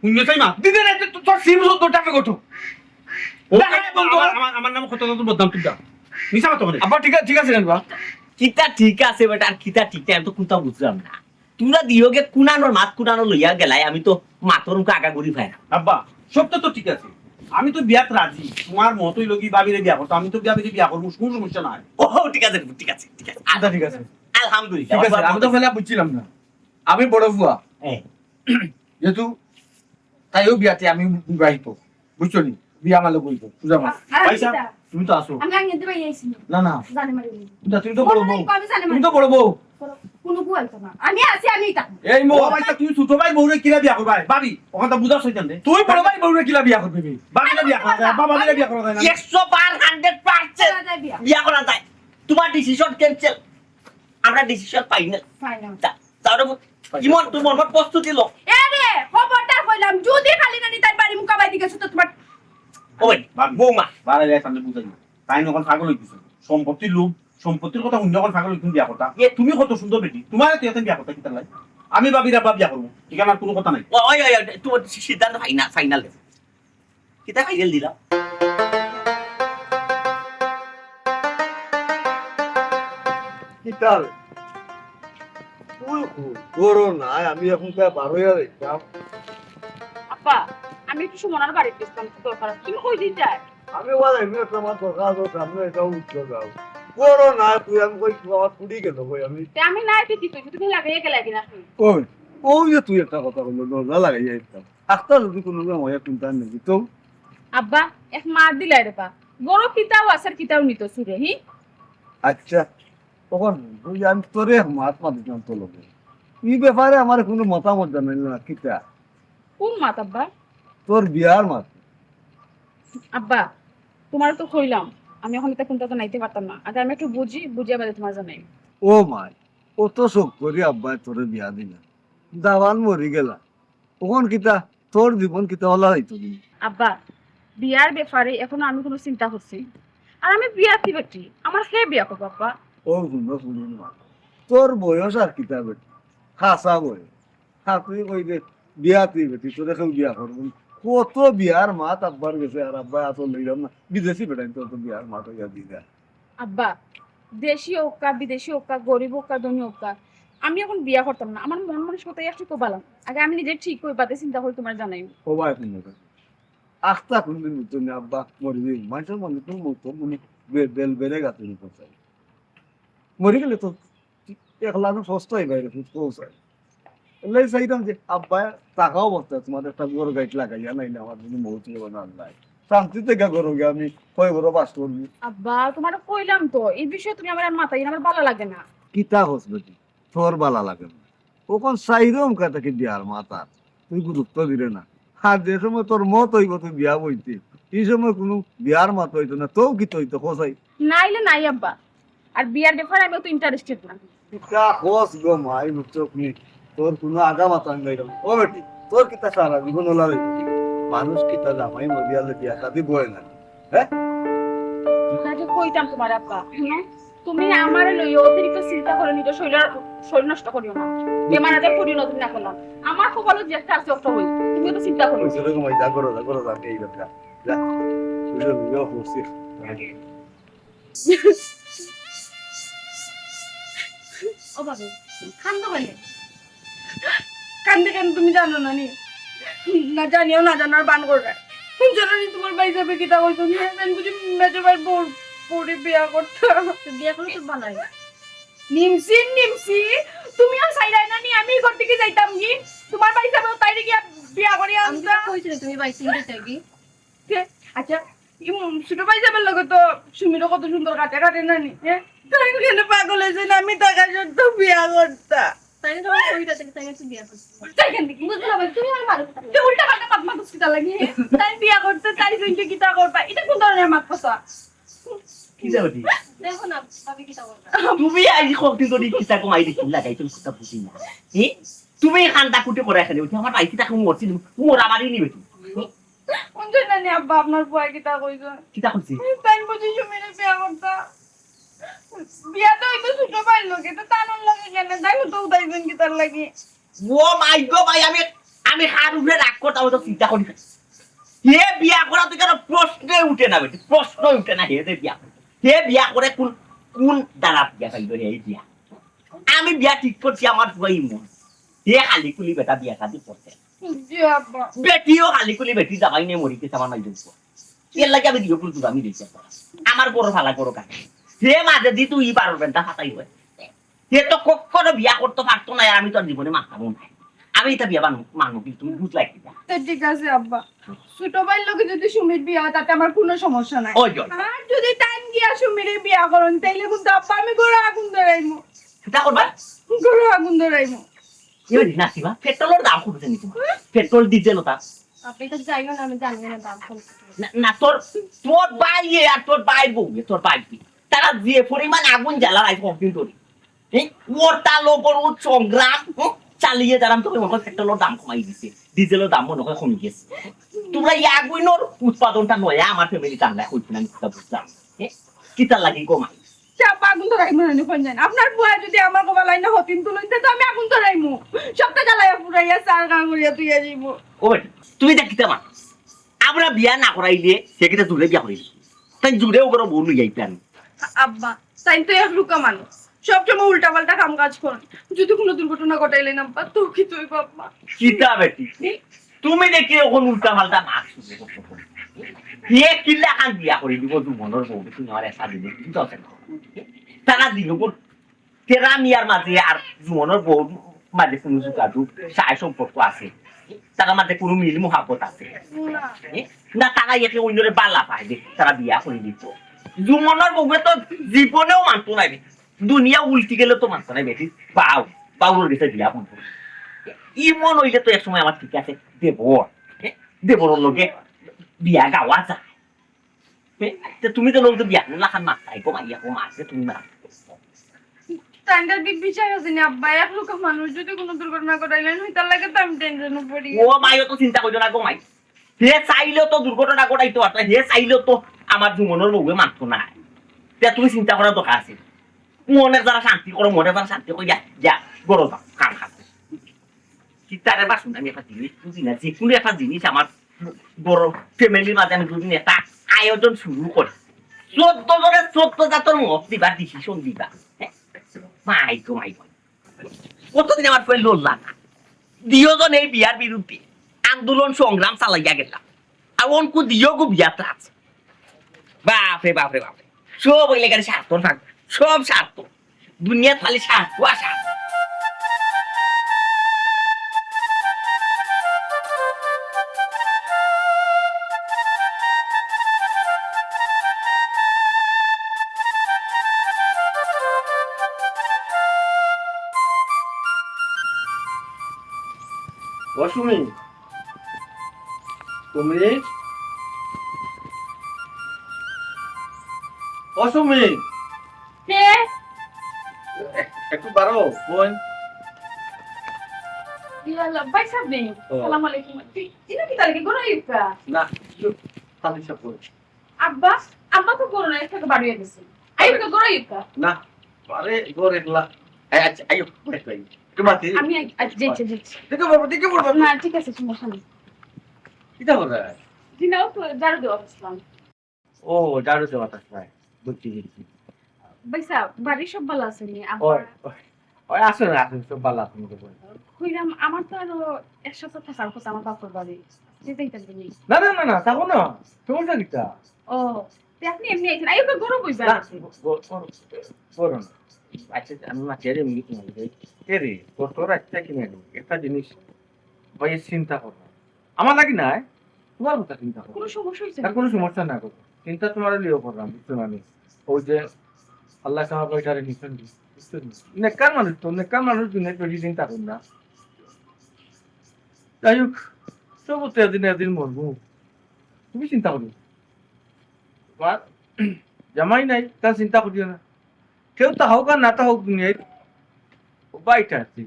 Speaker 3: শূন্য চাই মা
Speaker 1: দিদি রে তোর সিম তো টাকা কত
Speaker 3: আমার নাম কত বদনাম তুই দা মিশা মতো করে
Speaker 1: আব্বা ঠিক আছে বা
Speaker 5: কিতা ঠিক আছে বেটা আর কিতা ঠিক নাই আমি তো কোনটা বুঝলাম না তোমরা দিওগে কুনানোর মাত কুনানো লইয়া গেলাই আমি তো মাতর মুখে আগা করি পাই না
Speaker 3: আব্বা সব তো ঠিক আছে আমি তো বিয়াত রাজি তোমার মতই লগি ভাবিরে বিয়া করতো আমি তো ভাবিরে বিয়া করবো কোনো সমস্যা নাই
Speaker 5: ও ঠিক আছে ঠিক আছে ঠিক আছে
Speaker 1: আচ্ছা ঠিক আছে
Speaker 5: আলহামদুলিল্লাহ
Speaker 1: ঠিক আছে আমি তো ফেলা বুঝছিলাম না আমি বড় বুয়া
Speaker 5: হ্যাঁ
Speaker 1: যেহেতু তাইও বিয়াতে আমি বিবাহিত বুঝছো নি বিয়া মালে বলবো পূজা মা
Speaker 3: পয়সা
Speaker 1: তুমি তো আসো
Speaker 2: আমি আগে দিবাই আইছি
Speaker 1: না না
Speaker 2: জানি মারি
Speaker 1: তুমি তো বড় বউ
Speaker 2: আমি জানি
Speaker 1: তুমি তো বড় বউ
Speaker 2: কোনো বউ আইতো না আমি আছি আমি তা
Speaker 1: এই মো
Speaker 3: ও ভাই তা তুই ছোট ভাই বউরে কিরা বিয়া করবা ভাবি ওখান তো বুঝাস হইতাম দে
Speaker 1: তুই বড় ভাই বউরে কিলা বিয়া করবি
Speaker 3: ভাবিরে বিয়া করা যায় বাবা ভাবিরে বিয়া করা যায় না
Speaker 5: 100%
Speaker 2: বিয়া
Speaker 5: বিয়া করা যায় তোমার ডিসিশন ক্যান্সেল আমরা ডিসিশন ফাইনাল
Speaker 2: ফাইনাল
Speaker 5: তাহলে ইমন তোমার মত প্রস্তুতি লো
Speaker 2: এ রে খবরদার কইলাম যদি খালি না নি তার বাড়ি মুকা বাই দিকে তো তোমার
Speaker 5: ওই বৌমা
Speaker 3: বারে যায় সামনে বুঝাই তাই নখন পাগল হইতিছে সম্পত্তির লোভ সম্পত্তির কথা অন্য কোন পাগল হইতুন বিয়া করতা তুমি কত সুন্দর বেটি তোমার তুই এত বিয়া করতা কিতা লাই আমি ভাবিরা বাপ বিয়া করবো ঠিক আছে কোনো কথা নাই
Speaker 5: ওই তোমার সিদ্ধান্ত ফাইনাল কিতা ফাইনাল দিলা
Speaker 7: কিতাল তুই করো না আমি এখন তা বার হইয়া দেখতাম
Speaker 4: আপা আমি একটু সুমনার বাড়িতে গেছিলাম দরকার আছে। তুমি কই দিন যায়
Speaker 7: আমি বলে এমনি তোমার দরকার সামনে এটা উঠতে যাও করো না তুই আমি কই আমার কুড়ি গেল কই আমি
Speaker 4: তে আমি নাই পেতি তুই তুমি লাগাইয়া গেলা কিনা
Speaker 7: ওই ওই যে তুই একটা কথা বললো দরজা লাগাই যাইতাম আস্তা যদি কোনো মজা চিন্তা নেই তো
Speaker 4: আব্বা এক মার দিলাই রে পা বড় কিতাও আসার কিতাও নিত সুরে হি
Speaker 7: আচ্ছা তখন তুই আমি তোরে মহাত্মা দিতাম তো লোকে এই ব্যাপারে আমার কোনো মতামত জানাইল না কিতা
Speaker 4: কোন মাত আব্বা
Speaker 7: তোর বিয়ার মাত
Speaker 4: আব্বা তোমার তো কইলাম আমি এখন এটা কোনটা তো নাইতে পারতাম না আগে আমি একটু বুঝিয়ে বাদে তোমার জানাই
Speaker 7: ও মাই ও তো শোক করি আব্বাই তোরে বিয়া দিলা দাওয়ান মরি গেলা তখন কিতা তোর জীবন কিতা হলা হইতো
Speaker 4: আব্বা বিয়ার ব্যাপারে এখনো আমি কোনো চিন্তা করছি আর আমি বিয়াতি বেটি আমার হে বিয়া করবো আব্বা
Speaker 7: ও সুন্দর শুনুন মা তোর বয়স আর কিতা বেটি খাসা বয়স তুই কই দে বিয়া তুই বেটি তোরে কেউ বিয়া করবো কত বিয়ার মাত আব্বার গেছে আর আব্বা এত লইলাম না বিদেশি বেটাই তোর তো বিয়ার মাত হইয়া দিদা
Speaker 4: আব্বা দেশি হোকা বিদেশি হোকা গরিব হোকা ধনী হোকা আমি এখন বিয়া করতাম না আমার মন মানসিকতাই একটু কোবালাম আগে আমি নিজে ঠিক হই বাদে চিন্তা করে তোমার জানাই
Speaker 7: ও ভাই শুনে আস্তা কোনদিন মতো না আব্বা মরি দিন মানুষের মনে তো মতো মনে বেল বেড়ে গেছে পৌঁছায় মরি গেলে তো একলানো সস্তাই বাইরে পৌঁছায় এলাই চাইতাম যে আব্বা টাকা অবস্থা তোমাদের একটা গরু গাইট লাগাইয়া নাই না আমার যদি মৌত বানার নাই শান্তিতে গা গরু গে আমি কয় বড় বাস করবি
Speaker 4: আব্বা তোমার কইলাম তো এই বিষয়ে তুমি আমার আর মাথায় আমার ভালো লাগে না
Speaker 7: কিতা হস বেটি তোর বালা লাগে না ওখন চাইরম কাটাকে বিয়ার মাতা তুই গুরুত্ব দিলে না আর যে সময় তোর মত হইব তুই বিয়া বইতে এই সময় কোনো বিয়ার মাত হইতো না তোও কি হইতো খোঁজাই
Speaker 4: নাইলে নাই আব্বা আর বিয়ার ব্যাপারে আমি তো ইন্টারেস্টেড না
Speaker 7: কিতা খোঁজ গো মাই মুচক নি তোর কোনো আগা মাতা নাই ও বেটি তোর কিতা সারা জীবন ওলা হইতো মানুষ কিতা জামাই মরিয়ালে বিয়া শাদি বয় না
Speaker 4: কাজে কইতাম তোমার আব্বা তুমি আমারে লইয়া অতিরিক্ত চিন্তা করে নিজ শরীর নষ্ট করিও না বেমার আজার করিও না তুমি না করলাম আমার কপালে যে একটা আছে ওটা হই তুমি তো চিন্তা করিও
Speaker 7: ওই সেরকম যা করো আমি এই ব্যাপার যা তুই বিয়া হচ্ছে
Speaker 6: ও বাবু খান্দ বলে
Speaker 4: কান্দে কান্দে তুমি জানো না নি
Speaker 2: না জানিও না জানার বান করে জানি তোমার ভাই যাবে কিতা কইছো আমি বুঝি মেজো ভাই পরে বিয়া করতে
Speaker 6: বিয়া করে তো ভালো হয়
Speaker 2: নিমসি তুমি আর সাইরাই না নি আমি ঘর থেকে যাইতাম কি তোমার ভাই যাবে তাই গিয়া বিয়া করে
Speaker 6: আমি তো
Speaker 2: আনতা
Speaker 6: কইছি তুমি বাইসে দিতে কি
Speaker 2: আচ্ছা ছোট ভাই যাবার লগে তো সুমিরও কত সুন্দর কাটে কাটে না নি তাই কেন পাগল হয়েছে না আমি টাকা সত্য বিয়া করতা
Speaker 6: তাই না তোমার কইটা থেকে তাই একটু বিয়া করছি
Speaker 2: তাই কেন দেখি
Speaker 6: বুঝলা ভাই তুমি আর মারো
Speaker 2: তুই উল্টা পাল্টা মাত মাত কিতা লাগি তাই বিয়া করতে তাই জন্য কিতা করবা এটা কোন ধরনের মাত পসা
Speaker 5: কি যাবে
Speaker 6: দেখো না ভাবি কি তাও
Speaker 5: তুমি আজি কতদিন ধরে কিতা কমাই দিছি লাগাই তুমি কথা বুঝি না তুমি খান্তা কুটে করে এখানে উঠে আমার ভাই কিতা কম মরছি মোর আমারই নিবে তুমি
Speaker 2: কোন জানি আব্বা আপনার বয় কিতা কইছো
Speaker 5: কিতা করছি
Speaker 2: তাই বুঝি সুমিরে বিয়া করতা বিয়া তো হইতো ছোট ভাই লগে তো তানন লাগে কেন তাই তো উদাইছেন কিতার লাগি
Speaker 5: ও মাই গো ভাই আমি হার উপরে রাগ করতাম তো চিন্তা করি হে বিয়া করা তো কেন প্রশ্নই উঠে না বেটি প্রশ্নই উঠে না হে বিয়া করে কোন কোন দ্বারা বিয়া খাইল হে বিয়া আমি বিয়া ঠিক করছি আমার পুরাই মন হে খালি কুলি বেটা বিয়া শাদি করছে
Speaker 2: জি আব্বা
Speaker 5: বেটিও খালি কুলি বেটি যাবাই নিয়ে মরি গেছে আমার মাই দেখবো এর লাগে আমি দিও পুরো আমি দিয়েছি আমার বড় ফালা করো কাজ হে মাঝে দি তুই পারবেন তা হাতাই হয় হে তো কখনো বিয়া করতে পারতো না আর আমি তোর জীবনে মাথাবো না আমি এটা বিয়া মানবো কিন্তু তুমি বুঝলাই কি
Speaker 2: তো ঠিক আছে আব্বা ছোট ভাই লগে যদি সুমির বিয়া হয় তাতে আমার কোনো সমস্যা নাই
Speaker 5: ওই জল
Speaker 2: আর যদি টাইম গিয়া সুমিরে বিয়া করেন তাইলে কিন্তু আব্বা আমি গরু আগুন ধরাইমু
Speaker 5: সেটা করবা
Speaker 2: গরু আগুন ধরাইমু
Speaker 5: এবার না শিবা পেট্রোলের দাম খুব জানি তোমার পেট্রোল ডিজেল ওটা
Speaker 6: আপনি তো যাইও না আমি জানি না দাম কত
Speaker 5: না তোর তোর ভাই আর তোর ভাইয়ের বউ তোর ভাই তারা যে পরিমাণ আগুন জ্বালায় কমপ্লিট করি ওর তার ওপর সংগ্রাম চালিয়ে যারাম তোকে মনে হয় পেট্রোলের দাম কমাই দিছে ডিজেলের দাম মনে হয় কমে গেছে তোমরা এই আগুনের উৎপাদনটা নয় আমার ফ্যামিলি টান্ডা হইছে না আমি বুঝলাম কিতা লাগি কমাই
Speaker 2: আব্বা আগুন ধরাইমু না কোন জানি আপনার বুয়া যদি আমার কবা লাইনা হতিন তুলইতে তো আমি আগুন ধরাইমু সবটা জ্বালাইয়া পুরাইয়া চার গান করিয়া তুইয়া যাইব
Speaker 5: ও বেটি তুমি দেখিতে মা আমরা বিয়া না করাইলে সেক্ষেত্রে জুড়ে বিয়া করিলি তাই জুড়েও করে বউ নিয়ে যাইতে আমি
Speaker 2: আব্বা তাই তো এক লুকা মানুষ সবসময় উল্টা পাল্টা কাম কাজ করেন যদি কোনো দুর্ঘটনা ঘটাইলেন আব্বা তো কি তুই বাবা
Speaker 5: কিতা বেটি তুমি দেখি ওখান উল্টা পাল্টা ভাগ হে কিল্লা খান বিয়া করে দিব তুই মনের বউ তুমি আমার এসা দিলে কি দরকার তারা দিল তেরা মিয়ার মাঝে আর জুমনের বউ মাঝে কোনো জোগাযোগ সায় সম্পর্ক আছে তারা মাঝে কোনো মিল মহাব্বত আছে না তারা একে অন্যরে বালা পায় যে তারা বিয়া করে দিত জুমনের বউকে তো জীবনেও মানতো নাই দুনিয়া উল্টি গেলে তো মানতো নাই বেটি বাউর গেছে বিয়া বন্ধু ইমন হইলে তো এক সময় আমার ঠিক আছে দেবর লগে বিয়া গাওয়া যায় তুমি তো লোক বিয়া লাখান মাথায় কমাইয়া কমাছে তুমি না
Speaker 2: স্ট্যান্ডার্ড বিচার আছে না আব্বা এক লুকা মানুষ যদি কোনো দুর্ঘটনা ঘটাইলেন হয় তার লাগে তো আমি টেনশনে পড়ি
Speaker 5: ও মাইও তো চিন্তা করছো না কমাই হে চাইলেও তো দুর্ঘটনা ঘটাইতে পারতো হে চাইলেও তো আমার জুমনের বউয়ে মানতো না তুমি চিন্তা করার দরকার আছে মনে যারা শান্তি করো মনে যারা শান্তি করে যা বড় যাও কাম খাচ্ছে চিন্তারে বাসুন আমি একটা জিনিস বুঝি না যে কোনো একটা জিনিস আমার বড় ফ্যামিলির মাঝে আমি দুদিন একটা আয়োজন শুরু করি 14 জনের 14 জাতর মত দিবা ডিসিশন দিবা মাই কতদিন আমার ফেল লড়লাম দিওজন এই বিয়ার বিরুদ্ধে আন্দোলন সংগ্রাম চালাইয়া গেলাম আর অনকু দিও গো বিয়াটা আছে বাপরে বাপরে বাপরে সব ওই লেগার স্বার্থ থাক সব স্বার্থ দুনিয়া খালি স্বার্থ আর স্বার্থ
Speaker 1: অসুমি তুমি অসুমি
Speaker 2: কে
Speaker 1: একটু পারো বোন
Speaker 4: ইয়াল্লা ভাই সাহেব আসসালামু আলাইকুম ইনা কি তারিখে গোনা ইফা
Speaker 1: না খালি সব করে
Speaker 4: আব্বা আব্বা তো গোনা থেকে বাড়ি গেছে আই তো গোনা ইফা
Speaker 1: না আরে গোরে লা আচ্ছা আইও ভাই তোমাতে
Speaker 4: আমি আজ যেতে
Speaker 1: দেখে বলবো
Speaker 4: না ঠিক আছে সমস্যা নেই
Speaker 1: কিটা করে
Speaker 4: দিনাও তো জারু দেওয়া আসলাম
Speaker 1: ও জারু দেওয়া তাই বুঝছি বুঝছি
Speaker 4: ভাই সাহেব বাড়ি সব ভালো আছে নি
Speaker 1: ও
Speaker 4: আব্বা
Speaker 1: ওই আসো না আসো সব ভালো আছে মুখে বল।
Speaker 4: কইরাম আমার তো আরো এক সপ্তাহ থাকার কথা আমার বাপর বাড়ি যেতেই থাকবে নি।
Speaker 1: না না না না থাকো না সমস্যা কিটা
Speaker 4: ও তে আপনি এমনি আইছেন আইও তো গরম হইবে
Speaker 1: না করো না আচ্ছা আমি মাছের এমনি কিনে দিই কে রে তোর একটা কিনে দিই একটা জিনিস ভাই চিন্তা করো না। আমার লাগি না তোমার কথা চিন্তা করো
Speaker 4: কোনো সমস্যা হইছে
Speaker 1: তার কোনো সমস্যা না করো চিন্তা তোমার লিও করলাম বুঝছো না আমি ওই যে আল্লাহ সাহাব ওইটারে নিছেন বুঝছো নেকার মানুষ তো নেকার মানুষ দুনিয়ার বেশি চিন্তা করুন না যাই হোক সব তো একদিন একদিন মরবো তুমি চিন্তা করো তোমার জামাই নাই তার চিন্তা করিও না কেউ তা হোক আর না তা হোক দুনিয়ায় বাইটা আছে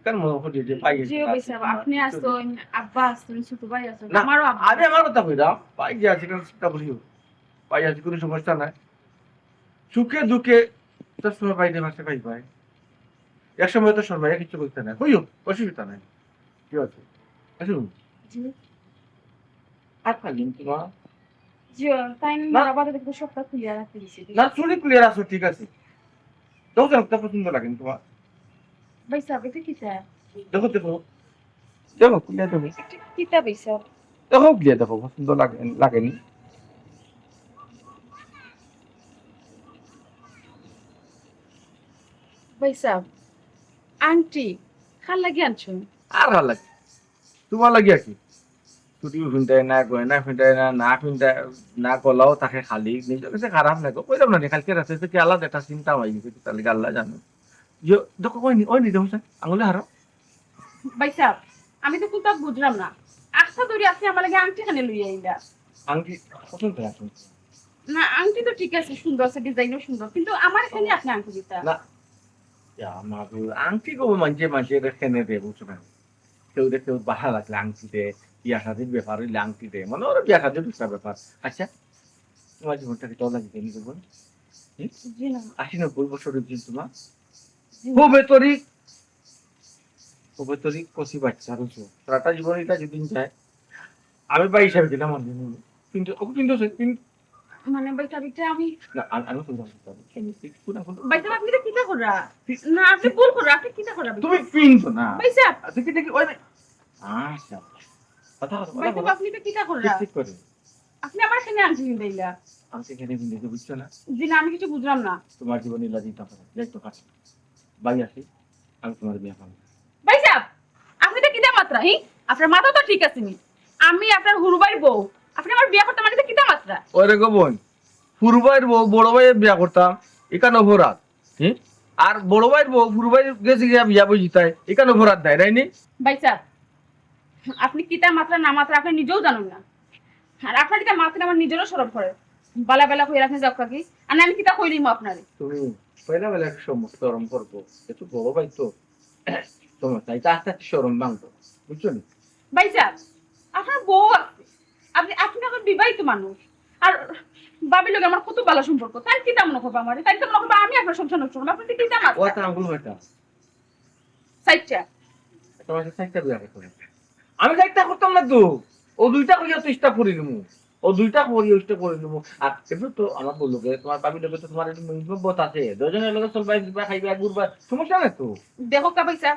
Speaker 1: কার মনে করি যে পাই
Speaker 4: জি বৈশা আপনি আসুন আব্বা আসুন ছোট ভাই আসুন
Speaker 1: না,
Speaker 4: আমারও আব্বা
Speaker 1: আমি আমার কথা কইরা পাই যে আছে কারণ চিন্তা করিও পাই আছে কোনো সমস্যা নাই সুখে দুঃখে তোর সময় পাইতে মাসে পাই পাই এক সময় তো সর্বাই কিছু করতে নাই হইও অসুবিধা নাই কি আছে আসুন
Speaker 4: জি
Speaker 1: আর খালিম তোমার
Speaker 4: জি তাই
Speaker 1: না।
Speaker 4: না বাবা দেখতে সবটা ক্লিয়ার রাখতে দিছি
Speaker 1: না চুরি ক্লিয়ার আছো ঠিক আছে দেখো একটা পছন্দ লাগে তোমার
Speaker 4: বৈশা এটা কি স্যার
Speaker 1: দেখো দেখো দেখো ক্লিয়ার দেখো
Speaker 4: কিতা বৈশা
Speaker 1: দেখো ক্লিয়ার দেখো পছন্দ লাগেনি
Speaker 4: বৈশা আন্টি খাল লাগি আনছুন
Speaker 1: আর ভালো লাগে তোমার লাগে আর কি ছুটি ফিনটাই না গয়না ফিনটাই না না ফিনটাই না গলাও তাকে খালি নিজের কাছে খারাপ লাগে কইলাম না কালকে রাতে তো কি আলাদা একটা চিন্তা হয়ে গেছে তাহলে আল্লাহ জানো যে দেখো ওই নি দেখো আঙুলে হারো
Speaker 4: বৈশা আমি তো কোথাও বুঝলাম না আস্থা ধরে আপনি আমার লাগে আংটি খানে লইয়া আইলা
Speaker 1: আংটি পছন্দ করে আসুন
Speaker 4: না আংটি তো ঠিক আছে সুন্দর আছে ডিজাইনও সুন্দর কিন্তু আমার এখানে আপনি আংটি দিতা
Speaker 1: না আমার আংটি কবে মাঝে খেনে দেয় বুঝছো না কেউ দেখতে ভালো লাগলে আংটি দেয় বিয়া শাদির ব্যাপার হইলে আংটি দেয় মানে ওরা বিয়া শাদির দুটা ব্যাপার আচ্ছা তোমার জীবনটাকে চল লাগে কেন করবো
Speaker 4: জি না
Speaker 1: 89 বছরের দিন তোমার
Speaker 4: জি না।
Speaker 1: হবে তোরই কষি বাচ্চা বুঝছো সারাটা জীবন এটা যেদিন যায় আমি ভাই হিসাবে দিলাম আমার দিন কিন্তু ওকে কিন্তু
Speaker 4: মানে বৈশা বিটা আমি
Speaker 1: না আমি শুনতে
Speaker 4: বৈশা আপনি তো কিতা করা না আপনি ভুল করা আপনি কিতা করা
Speaker 1: তুমি পিনছো না
Speaker 4: বৈশা
Speaker 1: দেখি দেখি ওই আচ্ছা কথা
Speaker 4: বৈশা আপনি তো কিতা করা
Speaker 1: ঠিক করে
Speaker 4: আপনি আমার এখানে আংটি দিলা
Speaker 1: আমি সেখানে বিন্দু বুঝছো না
Speaker 4: জি না আমি কিছু বুঝলাম না
Speaker 1: তোমার জীবনে লাজিটা পারে দেখতো কাছে ভাই আসি আমি তোমার বিয়ে করবো
Speaker 4: বৈশা আপনি তো কিতা মাত্রা হি আপনার মাথা তো ঠিক আছে নি আমি আপনার হুরুবাইর বউ আপনি আমার বিয়ে করতে মানে কিতা মাত্রা
Speaker 1: ওই রে গো বোন ফুরু ভাইয়ের বউ বড় ভাইয়ের বিয়া করতাম এখানে অপরাধ হ্যাঁ আর বড় ভাইয়ের বউ ফুরু ভাইয়ের গেছে গিয়া বিয়া বুঝি তাই এখানে অপরাধ দেয় তাই নি
Speaker 4: বৈশা আপনি কিতা মাত্রা না মাত্রা আপনি নিজেও জানেন না আর আপনার কিতা মাত্রা আমার নিজেরও সরব করে বালা বেলা কই রাখেন যাও কাকি আর আমি কিতা কইলিম আপনারে
Speaker 1: তুমি পয়লা বেলা সরম করবো একটু বড় ভাই তো তোমার তাই তা আস্তে আস্তে সরম ভাঙতো বুঝছো নি
Speaker 4: ভাইজা আপনার বউ আছে আপনি এখন বিবাহিত মানুষ আর বাবির লোক আমার কত ভালো সম্পর্ক তাই কি তেমন করবো আমার তাই তেমন করবো আমি আপনার সংসার নষ্ট করবো আপনি কি তেমন
Speaker 1: ও তা আঙ্গুল হইতা
Speaker 4: সাইডটা
Speaker 1: তোমার সাইডটা বিয়া করতে আমি সাইডটা করতাম না তো ও দুইটা করিয়া তো ইচ্ছা করি নিমু ও দুইটা করি ইচ্ছা করে নিমু আর এবার তো আমার বললো তোমার বাবির লোকে তো তোমার একটু মহিবত আছে দুজনের লোকে চলবাই দিবা খাইবা ঘুরবা সমস্যা নাই তো
Speaker 4: দেখো কা পয়সা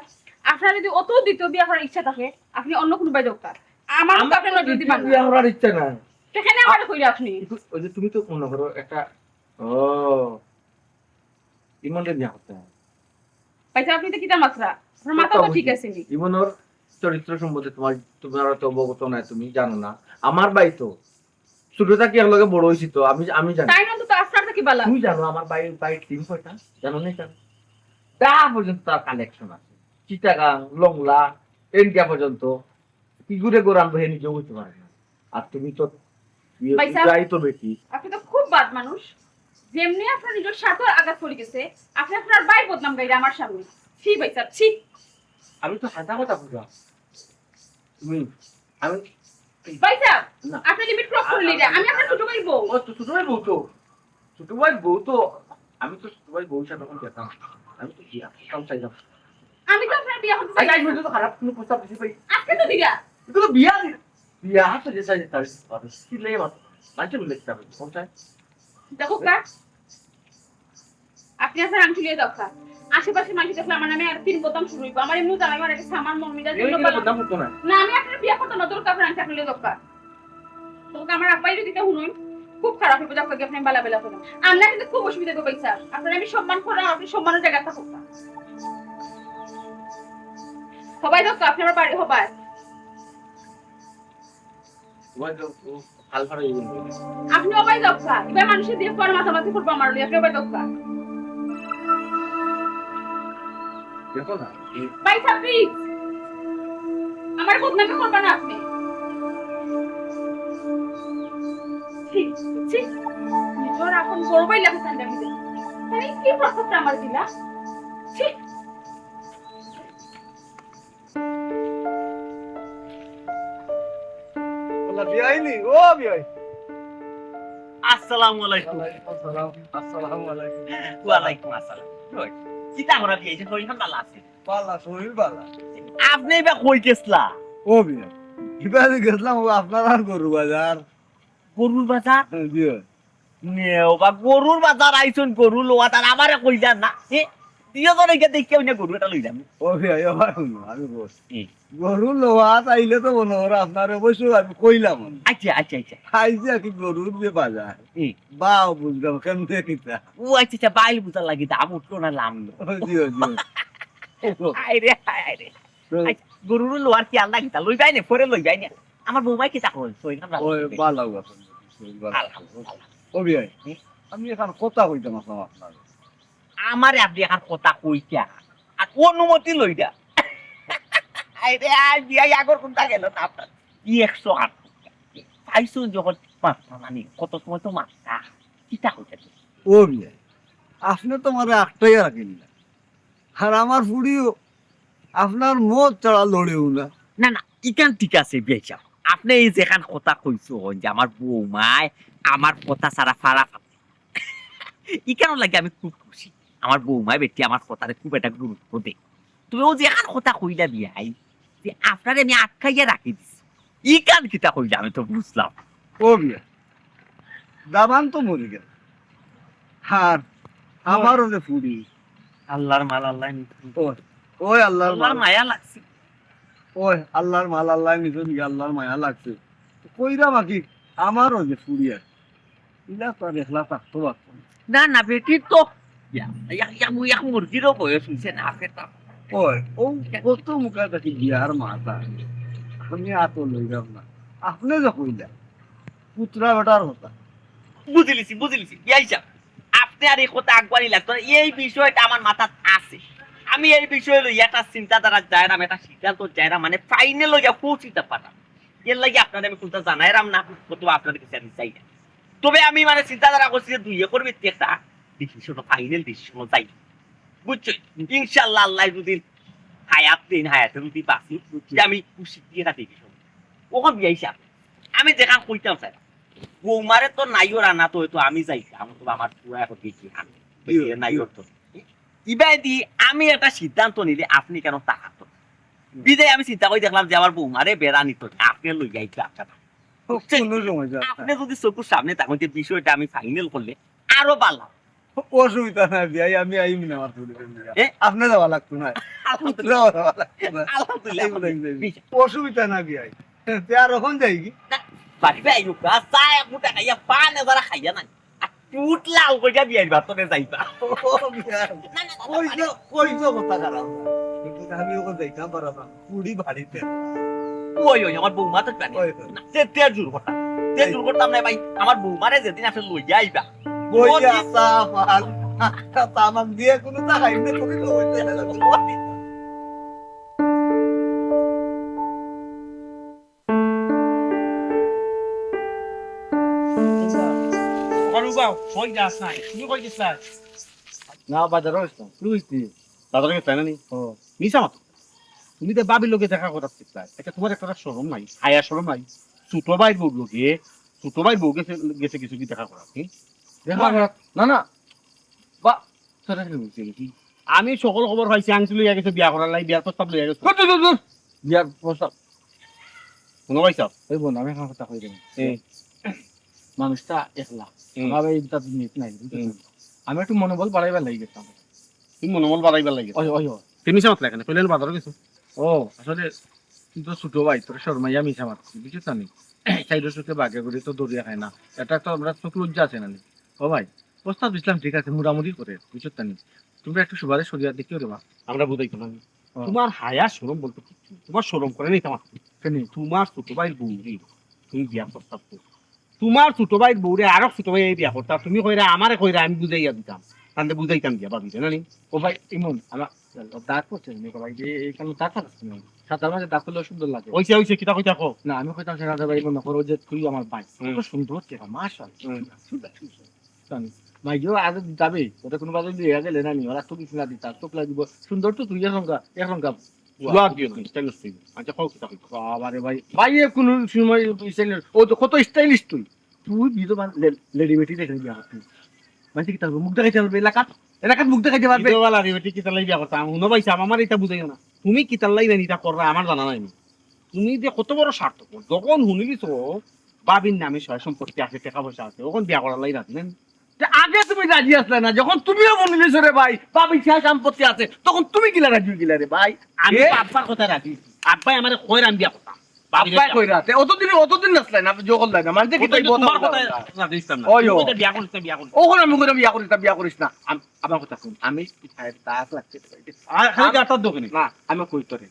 Speaker 4: আপনার যদি অত দ্বিতীয় বিয়ে করার ইচ্ছা থাকে আপনি অন্য কোনো বাই দরকার আমার তো আপনি নজর দিবেন না
Speaker 1: বিয়া করার ইচ্ছা নাই
Speaker 4: সেখানে আমার কইরা আপনি
Speaker 1: ওই যে তুমি তো মনে করো একটা ও ইমনের বিয়া করতে হয়
Speaker 4: পয়সা আপনি তো কিতা মাত্রা আপনার মাথা তো ঠিক আছে নি
Speaker 1: ইমনের চরিত্র সম্বন্ধে তোমার তো অবগত নাই তুমি জানো না আমার ভাই তো ছোট থাকি একলগে বড় হয়েছি তো আমি জানি
Speaker 4: তাই না তো আপনার তো কি বালা
Speaker 1: তুমি জানো আমার বাইর টিম কয়টা জানো না জানো তা পর্যন্ত তার কালেকশন আছে চিটাগাং লংলা ইন্ডিয়া পর্যন্ত কি ঘুরে ঘুরে আনবো হে নিজেও বুঝতে পারে না আর তুমি তো
Speaker 4: ভাইসা,
Speaker 1: যাই তো বেশি
Speaker 4: আপনি তো খুব বাদ মানুষ যেমনি আপনার নিজের স্বার্থ আঘাত করে গেছে আপনি আপনার ভাই বদনাম গাইলে আমার সামনে ছি ভাইসা ছি
Speaker 1: আমি তো হাঁটা কথা বুঝলাম তুমি আমি
Speaker 4: ভাইসা
Speaker 1: না।
Speaker 4: আপনি লিমিট ক্রস করে নিলে আমি আপনার ছোট ভাই বউ
Speaker 1: ও তো ছোট ভাই বউ তো ছোট ভাই বউ তো আমি তো ছোট ভাই বউ সাথে তখন যেতাম আমি তো গিয়া কাম চাইলাম
Speaker 4: আমি তো আপনার বিয়ে করতে
Speaker 1: আজ
Speaker 4: চাই
Speaker 1: পর্যন্ত খারাপ কোনো প্রস্তাব দিছি ভাই
Speaker 4: আজকে তো দিগা
Speaker 1: এটা তো বিয়া বিয়া তো যে চাই তার সিলে মাত্র মাঝে বলে দিতে হবে কোনটা
Speaker 4: দেখো কা আপনি আপনার আংটি লিয়ে দরকার আশেপাশে মানুষ দেখলে আমার নামে আর 3 বোতাম শুরু হইব আমার এমনি জামাই মারা গেছে আমার মন মিজাজ
Speaker 1: এই কি বলতাম হতো না
Speaker 4: না আমি আপনার বিয়ে করতে না দরকার আপনার আংটি লিয়ে দরকার তোকে আমার আব্বাই যদি দিতে শুনুন খুব খারাপ হইব যখন আপনি বালা বেলা করেন আমরা কিন্তু খুব অসুবিধা করবে স্যার আপনার আমি সম্মান করে আপনি সম্মানের জায়গাটা হোক সবাই দরকার আপনি আমার বাড়ি হবাই
Speaker 1: ওই তো হাল ফাড়া ইউন
Speaker 4: আপনি সবাই দরকার এবার মানুষের দিয়ে পরে মাথামাতি করবো আমার লিয়ে আপনি সবাই দরকার
Speaker 1: দেখো না
Speaker 4: ভাই সাপ্রিজ আমার বদনামি করবেন না আপনি ছি ছি নিজের এখন করবই লাগে সান্ডা মিলে তাই কি প্রস্তাবটা আমার দিলা ছি
Speaker 7: বলা বিয়াইনি ও বিয়াই
Speaker 5: আসসালামু আলাইকুম
Speaker 7: আসসালামু আলাইকুম
Speaker 5: ওয়ালাইকুম আসসালাম চিতা করা বিয়ে শরীর ভালো আছে
Speaker 7: পালা শরীর পালা
Speaker 5: আপনি বা কই গেছলা
Speaker 7: ও বিয়া এবারে গেছিলাম আপনার আর গরু বাজার
Speaker 5: গরুর বাজার
Speaker 7: বিয়া
Speaker 5: নেও বা গরুর বাজার আইছুন গরু লোয়া তার আমারে কই যান না এ দিও তো রেখে দেখে উনি গরু এটা লই যাম
Speaker 7: ও বিয়া এবার শুনো আমি বলছি গরু লোয়া আইলে তো মনে হয় আপনার অবশ্যই আমি কইলাম
Speaker 5: আচ্ছা আচ্ছা আচ্ছা
Speaker 7: আইছে কি গরুর যে বাজার
Speaker 5: হুম।
Speaker 7: বাও বুঝলাম কেমনে কিতা
Speaker 5: ও আচ্ছা আচ্ছা বাইল বুঝা লাগি দাম উঠলো না লাম
Speaker 7: জিও জিও
Speaker 5: আইরে আইরে গরুর লোয়ার কি আল্লাহ কিতা লই যাই না পরে লই যাই না আমার বৌমাই কিতা কই সই না
Speaker 7: ওই ভালো গেছে ও বিয়া আমি এখন কথা কইতাম আপনার
Speaker 5: আমারে আপনি এখন কথা কইতা আর অনুমতি লই দা আইরে আজ বিয়াই আগর কোনটা গেল না আপনার কি 108 পাইছুন যখন মাথা মানি কত সময় তো মাথা কিতা কইতা
Speaker 7: ও বিয়া আপনি তো আমার একটাই রাখেন না আর আমার ফুড়িও আপনার মত ছাড়া লড়েও না
Speaker 5: না না ইকান ঠিক আছে বিয়াই সাহেব আপনি এই যেখান কথা কইছো যে আমার বৌমায় আমার কথা সারা ফারা ইকান লাগে আমি খুব খুশি আমার বৌমায় বেটি আমার কথারে খুব একটা গুরুত্ব দেয় তুমি ও যে আর কথা কইলা বিয়াই যে আপনারে আমি আটকাইয়া রাখি দিছি ইকান কিতা কইলা আমি তো বুঝলাম
Speaker 7: ও বিয়া দাবান তো মরে গেল আর আমারও যে ফুড়ি
Speaker 5: আল্লাহর মাল আল্লাহ
Speaker 7: ওই ওই আল্লাহর
Speaker 5: আল্লাহর
Speaker 7: মাল
Speaker 5: মায়া লাগছে
Speaker 7: ওই আল্লাহর মাল আল্লাহ নিজন আল্লাহর মায়া লাগছে কইরা বাকি আমারও যে ফুড়ি আছে ইলা তো দেখলা থাকতো পারতো না।
Speaker 5: না না বেটি তো এক মুরগিরও বয়স হয়েছে না ফেটা
Speaker 7: ওই ও কত মুখা দেখি বিয়ার মাথা আমি আত লইলাম না আপনি যে কইলা পুত্রা বেটার কথা
Speaker 5: বুঝিলিছি ইয়াইছা আপনি আর এই কথা আকবারই লাগতো না। এই বিষয়টা আমার মাথাত আছে আমি এই বিষয়ে লই একটা চিন্তাধারা যায় না একটা সিদ্ধান্ত যায় না মানে ফাইনাল লইয়া পৌঁছিতে পারলাম এর লাগি আপনাদের আমি কোনটা জানাইরাম না কত আপনাদের কাছে আমি চাই না তবে আমি মানে চিন্তাধারা করছি যে দুইয়ে করবে একটা ডিসিশন ফাইনাল ডিসিশন চাই বুঝছো ইনশাআল্লাহ আল্লাহ যদি হায়াতে যদি বাঁচি যে আমি খুশি দিয়ে থাকি ওখান বিয়াইছা আমি দেখা কইতাম স্যার বৌমারে তো নাইও রান্না তো হয়তো আমি যাই আমি তো আমার পুরা এখন দেখি নাইও তো ইবাই দি আমি একটা সিদ্ধান্ত নিলে আপনি কেন তাকাত বিদায় আমি চিন্তা করে দেখলাম যে আমার বৌমারে বেড়া নিত আপনি লই যাইতো আপনারা
Speaker 7: কোনো সময়
Speaker 5: আপনি যদি চকুর সামনে থাকুন যে বিষয়টা আমি ফাইনাল করলে আরো ভালো
Speaker 7: অসুবিধা নাই বিয়াই আমি আইম না আমার ফুড়ি
Speaker 5: এ?
Speaker 7: আপনি যাওয়া লাগতো না
Speaker 5: আলহামদুলিল্লাহ
Speaker 7: যাওয়া লাগতো না
Speaker 5: আলহামদুলিল্লাহ
Speaker 7: অসুবিধা না বিয়াই আর ওখান যাই কি
Speaker 5: বাড়ি বাই রুকা চাই মুটা খাইয়া পান এবারে খাইয়া না টুট লাল কইয়া বিয়ার বাতরে যাইবা
Speaker 7: কইছো কথা খারাপ কিন্তু আমি ওখানে যাইতাম পারবা ফুড়ি বাড়িতে
Speaker 5: ওই আমার বৌমা তো জানি
Speaker 7: ওই
Speaker 5: না তে জোর কথা তে জোর করতাম না ভাই আমার বৌমারে যেদিন আপনি লইয়া আইবা
Speaker 7: বইয়া সাফাল তামাক দিয়ে কোনো টাকাই না তুমি তো হইতে না বাজার
Speaker 3: দাদার কাছে তাই না নি মিশা মাত্র তুমি তো বাবির লোকে দেখা কথা শিখলাই এটা তোমার একটা শরম নাই হায়া শরম নাই ছোট ভাই বউ লোকে ছোট ভাই বউ গেছে গেছে কিছু কি দেখা করা
Speaker 1: দেখা না না বা
Speaker 3: সেটা কি বলছি নাকি? আমি সকল খবর পাইছি আংশু লইয়া গেছে বিয়া করার লাই বিয়ার প্রস্তাব লইয়া গেছে
Speaker 1: বিয়ার প্রস্তাব
Speaker 3: শুনো পাইছ
Speaker 1: ওই বোন আমি এখন কথা কই দেব
Speaker 3: হুম।
Speaker 1: মানুষটা একলা
Speaker 3: হুম।
Speaker 1: আমার এই দুটা মিনিট নাই
Speaker 3: হুম।
Speaker 7: আমি একটু মনোবল বাড়াইবার লাগি গেতাম।
Speaker 3: তুমি মনোবল বাড়াইবার লাগে
Speaker 7: ওই ওই ওই।
Speaker 3: তুমি মিশা মাতলা কেন কইলেন বাজারে গেছো
Speaker 7: ও আসলে তুই তো ছোট ভাই, তোর শর্মাইয়া মিশা মারছি, বুঝছিস আমি সাইডের চোখে বাঘে করে তো দরিয়া খায় না, এটা তো আমরা চোখ লজ্জা আছে না নি। ও ভাই প্রস্তাব দিছিলাম ঠিক আছে, মুড়ামুড়ি করে, বুঝছিস তানি তোমরা একটু সুবাদে সরিয়া দেখিও রে বা।
Speaker 3: আমরা বুঝাই না
Speaker 7: ও।
Speaker 3: তোমার হায়া শরম বলতে কিচ্ছু নেই। তোমার শরম করে নেই তোমার
Speaker 7: কেনি
Speaker 3: তোমার ছোট ভাইয়ের বউরে তুমি বিয়া প্রস্তাব করো, তোমার ছোট ভাইয়ের বউরে আরো ছোট ভাই বিয়া করতা, তুমি কইরা আমারে কইরা আমি বুঝাইয়া দিতাম, তাহলে বুঝাইতাম দিয়া ভাবি না নি।
Speaker 7: ও ভাই ইমন আমার দাঁত করছে মেয়ে ভাই, যে এইখানে দাঁত আছে না, সাঁতার মাঝে দাঁত করলেও সুন্দর লাগে।
Speaker 3: ওইসে ওইসে কিতা কইতা কো
Speaker 7: না আমি কইতাম সেটা ভাই ইমন করো যে তুই আমার ভাই,
Speaker 3: হুম।
Speaker 7: কত সুন্দর চেহারা মাশাআল্লাহ।
Speaker 3: হুম।
Speaker 7: ভাই যে আজ যাবে ওটা কোনো বাজে দিয়ে গেলে না নি, ওরা তো কিছু না দিতা তোকলা দিব, সুন্দর তো তুই এখনকার
Speaker 3: লাগ দিও তুমি স্টাইলিশ তুই আচ্ছা কও কিতা কইতা
Speaker 7: বাবারে ভাই ভাই এ কোন সময় স্টাইলিশ, ও তো কত স্টাইলিশ তুই তুই বিধ লেডি বেটি দেখে বিয়া করতি, মানে কি তার মুখ দেখাইতে পারবে এলাকাত মুখ দেখাইতে পারবে।
Speaker 3: বিদেওয়ালা রে বেটি কিতা লাই বিয়া করতা আমি হুনো পাইছি আমার এটা বুঝাইও না, তুমি কিতা লাই না এটা করবা আমার জানা নাই। তুমি যে কত বড় স্বার্থপর, যখন শুনিলিছ বাবির নামে সয় সম্পত্তি আছে টাকা পয়সা আছে তখন বিয়া করার লাই রাখলেন।
Speaker 7: যে আগে তুমি রাজি আসলে না, যখন তুমিও মনে নিয়েছো রে ভাই বাবা ইচ্ছা সম্পত্তি আছে, তখন তুমি গিলা রাজি গিলা রে ভাই।
Speaker 3: আমি
Speaker 7: এ?
Speaker 3: তো আব্বার কথা রাখি, আব্বাই আমার কইরা আমি বিয়া করতাম
Speaker 7: আব্বাই কইরা তে অতদিন নাসলাই না জোগল লাগে মানে কি তাই
Speaker 3: তোমার কথা
Speaker 7: কথা
Speaker 3: রাখিস না
Speaker 7: ওই ও।
Speaker 3: তুমি তো বিয়া করিস না বিয়া করিস
Speaker 7: ওখন আমি কইরা বিয়া করিস না আমার কথা শুন, আমি পিঠায় দাগ লাগছে
Speaker 3: আর খালি গাতার দোকানে
Speaker 7: না আমি কই তোরে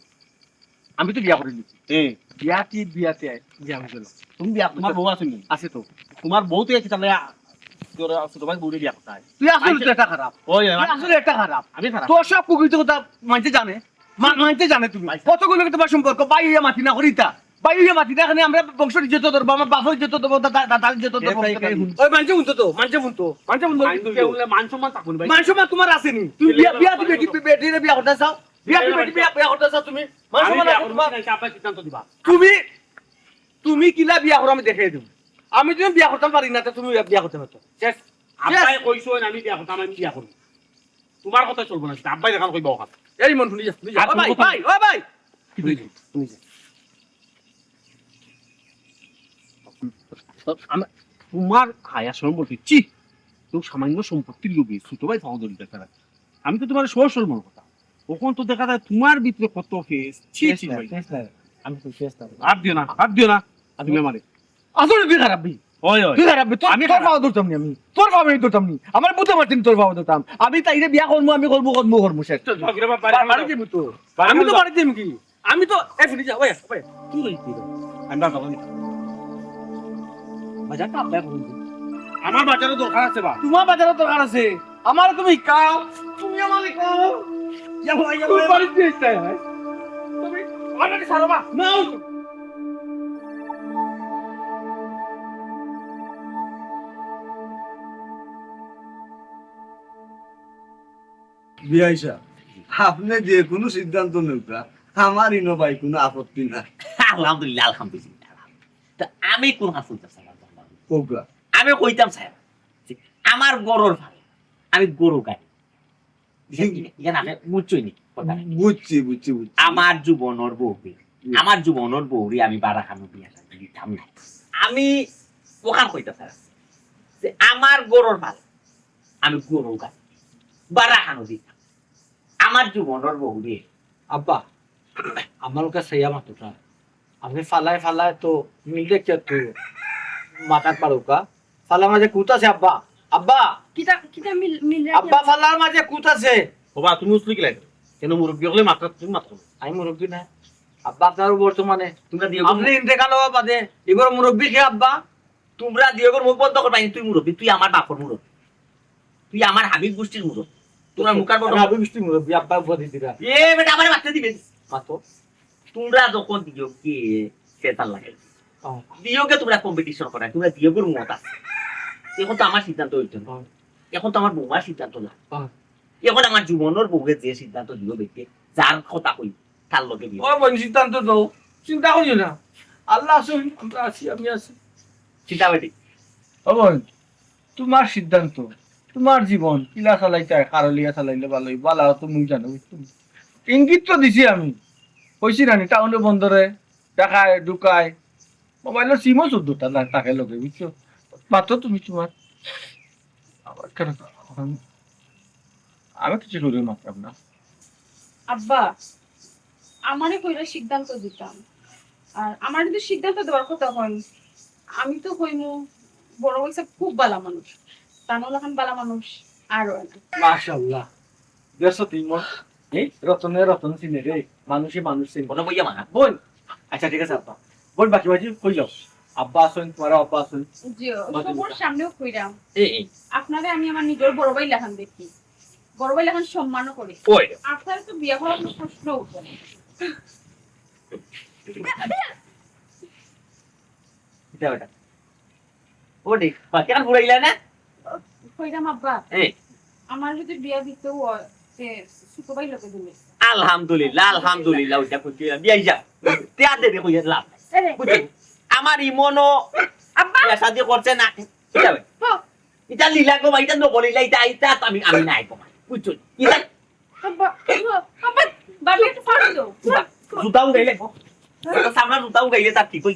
Speaker 7: আমি তো বিয়া করে নিছি,
Speaker 3: এ
Speaker 7: বিয়াতে বিয়া হইছিল, তুমি বিয়া
Speaker 3: তোমার বউ আছে নি
Speaker 7: আছে তো,
Speaker 3: তোমার বউ তো আছে তাহলে তোর ছোট ভাই বউরে বিয়া করতে হয়।
Speaker 7: তুই আসলে তো এটা খারাপ,
Speaker 3: ওই
Speaker 7: তুই আসলে এটা খারাপ,
Speaker 3: আমি খারাপ
Speaker 7: তোর সব কুকুরিত কথা মানতে জানে, মানতে জানে তুমি কতগুলো তোমার সম্পর্ক বাই হইয়া মাতি না করিতা, বাই হইয়া মাতি না এখানে আমরা বংশের যেত ধরবো, আমার বাপের যেত ধরবো, দাদার যেত ধরবো, ওই মানছে শুনতো
Speaker 3: মান সম্মান থাকুন ভাই
Speaker 7: মান সম্মান তোমার আসেনি, তুমি বিয়া বেটিরে বিয়া করতে চাও, বিয়া করতে চাও তুমি, মান
Speaker 3: আমি
Speaker 7: সম্মান
Speaker 3: বিয়া
Speaker 7: আছে
Speaker 3: করব
Speaker 7: তোমার?
Speaker 3: না আব্বা সিদ্ধান্ত দিবা
Speaker 7: তুমি কিলা বিয়া করো আমি দেখাই দেবো, আমি তুমি বিয়া করতে পারি না তো তুমি বিয়া করতে পারতো, শেষ।
Speaker 3: আব্বাই কইছো আমি বিয়া করতাম আমি বিয়া করব, তোমার কথা চলবো না আব্বাই দেখান কইবা ওখানে
Speaker 7: এই মন শুনি যা
Speaker 3: আর
Speaker 7: ও ভাই
Speaker 3: কোনো কথা
Speaker 7: ভাই ও ভাই
Speaker 3: শুনি যা। তোমার হায়া শ্রম বলতে চি তো সামান্য সম্পত্তির লোভে ছোট ভাই সহদরি দেখা যায়, আমি তো তোমার সরল মন কথা ওখান তো দেখা যায় তোমার ভিতরে কত ফেস ছি ছি ভাই
Speaker 7: আমি তো শেষ না
Speaker 3: হাত দিও না তুমি আমারে
Speaker 7: আসলে তুই খারাপ ভাই,
Speaker 3: ওই ওই
Speaker 7: তুই খারাপ ভাই,
Speaker 3: আমি
Speaker 7: তোর পাওয়া ধরতাম নি, আমি তোর পাওয়া আমি ধরতাম নি, আমার বুঝতে পারছেন তোর পাওয়া ধরতাম, আমি তাইরে বিয়া করবো আমি করবো শেষ। বাড়ি যাবি তো, আমি তো বাড়ি যাবি কি, আমি তো এ ফিরে যা ওই ওই
Speaker 3: কি হইছে আমরা বাবা
Speaker 7: বাজারটা আব্বা করুন,
Speaker 3: আমার বাজারে দরকার আছে বা
Speaker 7: তোমার বাজারে দরকার আছে, আমার তুমি কাও, তুমি আমার কাও, তুই বাড়ি দিস তাই তুমি আমাকে সারবা না।
Speaker 8: বিয়াইসা আপনি যে কোনো সিদ্ধান্ত নেওয়া আমার ইনো ভাই কোনো আপত্তি নাই,
Speaker 5: আলহামদুলিল্লাহ আলহামদুলিল্লাহ। তা আমি কোন হাসুল চাই
Speaker 8: কোকা
Speaker 5: আমি কইতাম স্যার যে আমার গরুর ভাল আমি গরু গাই এখানে আমি বুঝছই নি
Speaker 8: বুঝছি
Speaker 5: আমার জীবনের বউকে আমার জীবনের বউরে আমি বাড়া খানো বিয়া দিতাম না, আমি ওখান কইতাম স্যার যে আমার গরুর ভাল আমি গরু গাই বাড়া খানো দিতাম আমার জীবনের বউরে।
Speaker 1: আব্বা আমার লোকের সাইয়া মাতুটা আপনি ফালায় তো মিল দেখতে তো মাথার পারুকা ফালার মাঝে কুত আছে আব্বা, আব্বা
Speaker 2: কিটা মিল
Speaker 1: আব্বা ফালার মাঝে কুত আছে।
Speaker 3: বাবা তুমি উসলি কি লাগে কেন মুরব্বী হলে মাত্রা তুমি মাত্র
Speaker 1: আমি মুরব্বী না আব্বা, আপনার বর্তমানে
Speaker 5: তোমরা দিয়ে
Speaker 1: আপনি ইন্তেকাল হওয়া বাদে এবার মুরব্বী খেয়ে আব্বা।
Speaker 5: তোমরা দিয়ে মুখ বন্ধ করবা তুই মুরব্বী, তুই আমার বাপর মুরব্বী, তুই আমার হাবিব গোষ্ঠীর মুরব্বী, তোমরা মুখার বড়
Speaker 1: আমি বৃষ্টি মুরব্বী আব্বা উপরে দিরা
Speaker 5: এ বেটা আমার বাচ্চা দিবে
Speaker 1: মাতো
Speaker 5: তোমরা যখন দিও কে সেটার লাগে দিওকে তোমরা কম্পিটিশন করা, তোমরা দিওগুর মত আছে, এখন তো আমার সিদ্ধান্ত হইতো না, এখন তো আমার বৌমার সিদ্ধান্ত না, এখন আমার জীবনের বউকে যে সিদ্ধান্ত দিও ব্যক্তি যার কথা কই তার লগে দিও।
Speaker 1: ও বোন সিদ্ধান্ত দাও, চিন্তা করিও না, আল্লাহ আসুন আমরা আছি, আমি আছি।
Speaker 5: চিন্তা বেটি
Speaker 7: ও বোন তোমার সিদ্ধান্ত, তোমার জীবন কিলা চালাইতে কারলিয়া চালাইলে ভালোই বালা তুমি জানো, ইঙ্গিত তো দিছি আমি, কইছি রানি টাউনে বন্দরে দেখায় ঢুকায় মোবাইলের সিমও 14টা তাকে লগে বুঝছো, মাত্র তুমি তোমার আবার কেন
Speaker 1: আমি কিছু করি মাত্রাম না।
Speaker 4: আব্বা আমারে কইরা সিদ্ধান্ত দিতাম, আর আমার যদি সিদ্ধান্ত দেওয়ার কথা হয়, আমি তো হইমু বড় হইছে খুব বালা মানুষ, তানুল এখন বালা মানুষ আরো না।
Speaker 1: মাশাআল্লাহ, দেখছো তুই মন এই রতনে রতন চিনে রে, মানুষই মানুষ চিনে।
Speaker 5: কোনো বইয়া মানা
Speaker 1: বোন আচ্ছা ঠিক আছে আব্বা, বোন বাকি বাকি কই যাও, আব্বা আসুন, তোমার আব্বা আসুন।
Speaker 4: জিও সবার সামনেও কইরাম
Speaker 5: এই
Speaker 4: আপনারে আমি আমার নিজের বড় ভাই লেখান দেখি, বড় ভাই লেখান সম্মানও করি।
Speaker 5: ওই
Speaker 4: আপনার তো বিয়ে হওয়ার কোনো প্রশ্ন উঠবে না।
Speaker 5: এটা ওটা ও দেখ কেন ঘুরাইলা না
Speaker 4: কইরাম আব্বা
Speaker 5: এই
Speaker 4: আমার যদি বিয়ে দিতেও হয় তে ছোট ভাই লোকে দিলে।
Speaker 5: আলহামদুলিল্লাহ আলহামদুলিল্লাহ ওইটা কইতে বিয়াই যা তিয়া দে রে কইয়া লাভ বুঝলি আমার ইমনও
Speaker 4: আব্বা
Speaker 5: বিয়া শাদি করছে না এটা ভাই এটা লীলা গো ভাই এটা নবলিলা এটা এটা আমি আমি নাই গো বুঝছো এটা
Speaker 4: আব্বা আব্বা বাবা একটু ফাড়ি দাও।
Speaker 5: জুতাও গাইলে সামনে জুতাও গাইলে তার ঠিক কই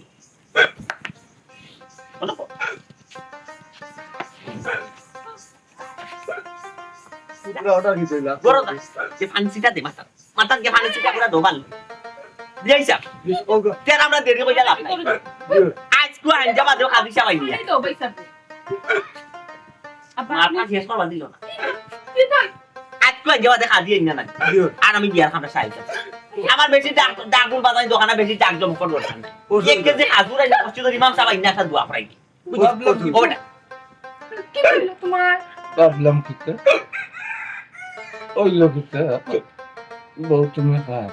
Speaker 7: অর্ডার কি কইলা
Speaker 5: বড় যে ফান্সিটা দে মাথা মাথা কে ফান্সিটা পুরা দোবাল বিয়াইছা তের আমরা দেরি কইয়া লাভ নাই আজ কো আনজা বাদে খাদিসা ভাই দিয়া
Speaker 4: এই তো পয়সা দে। আব্বা আপনি
Speaker 5: মাথা শেষ করবা দিল না
Speaker 4: কি কই?
Speaker 5: আজ কো আনজা বাদে খাদি না না আর আমি বিয়ার খানা চাইছি আমার বেশি ডাকুল বাজাই দোকানে বেশি ডাক জম করব না এক কেজি আজুর আইনা কষ্ট ধরি ইমাম সাহেব আইনা তা দোয়া ফরাই বুঝলি ওটা
Speaker 4: কি হইলো তোমার?
Speaker 1: ভাবলাম কি ওই লোকটা বহু তুমি খায়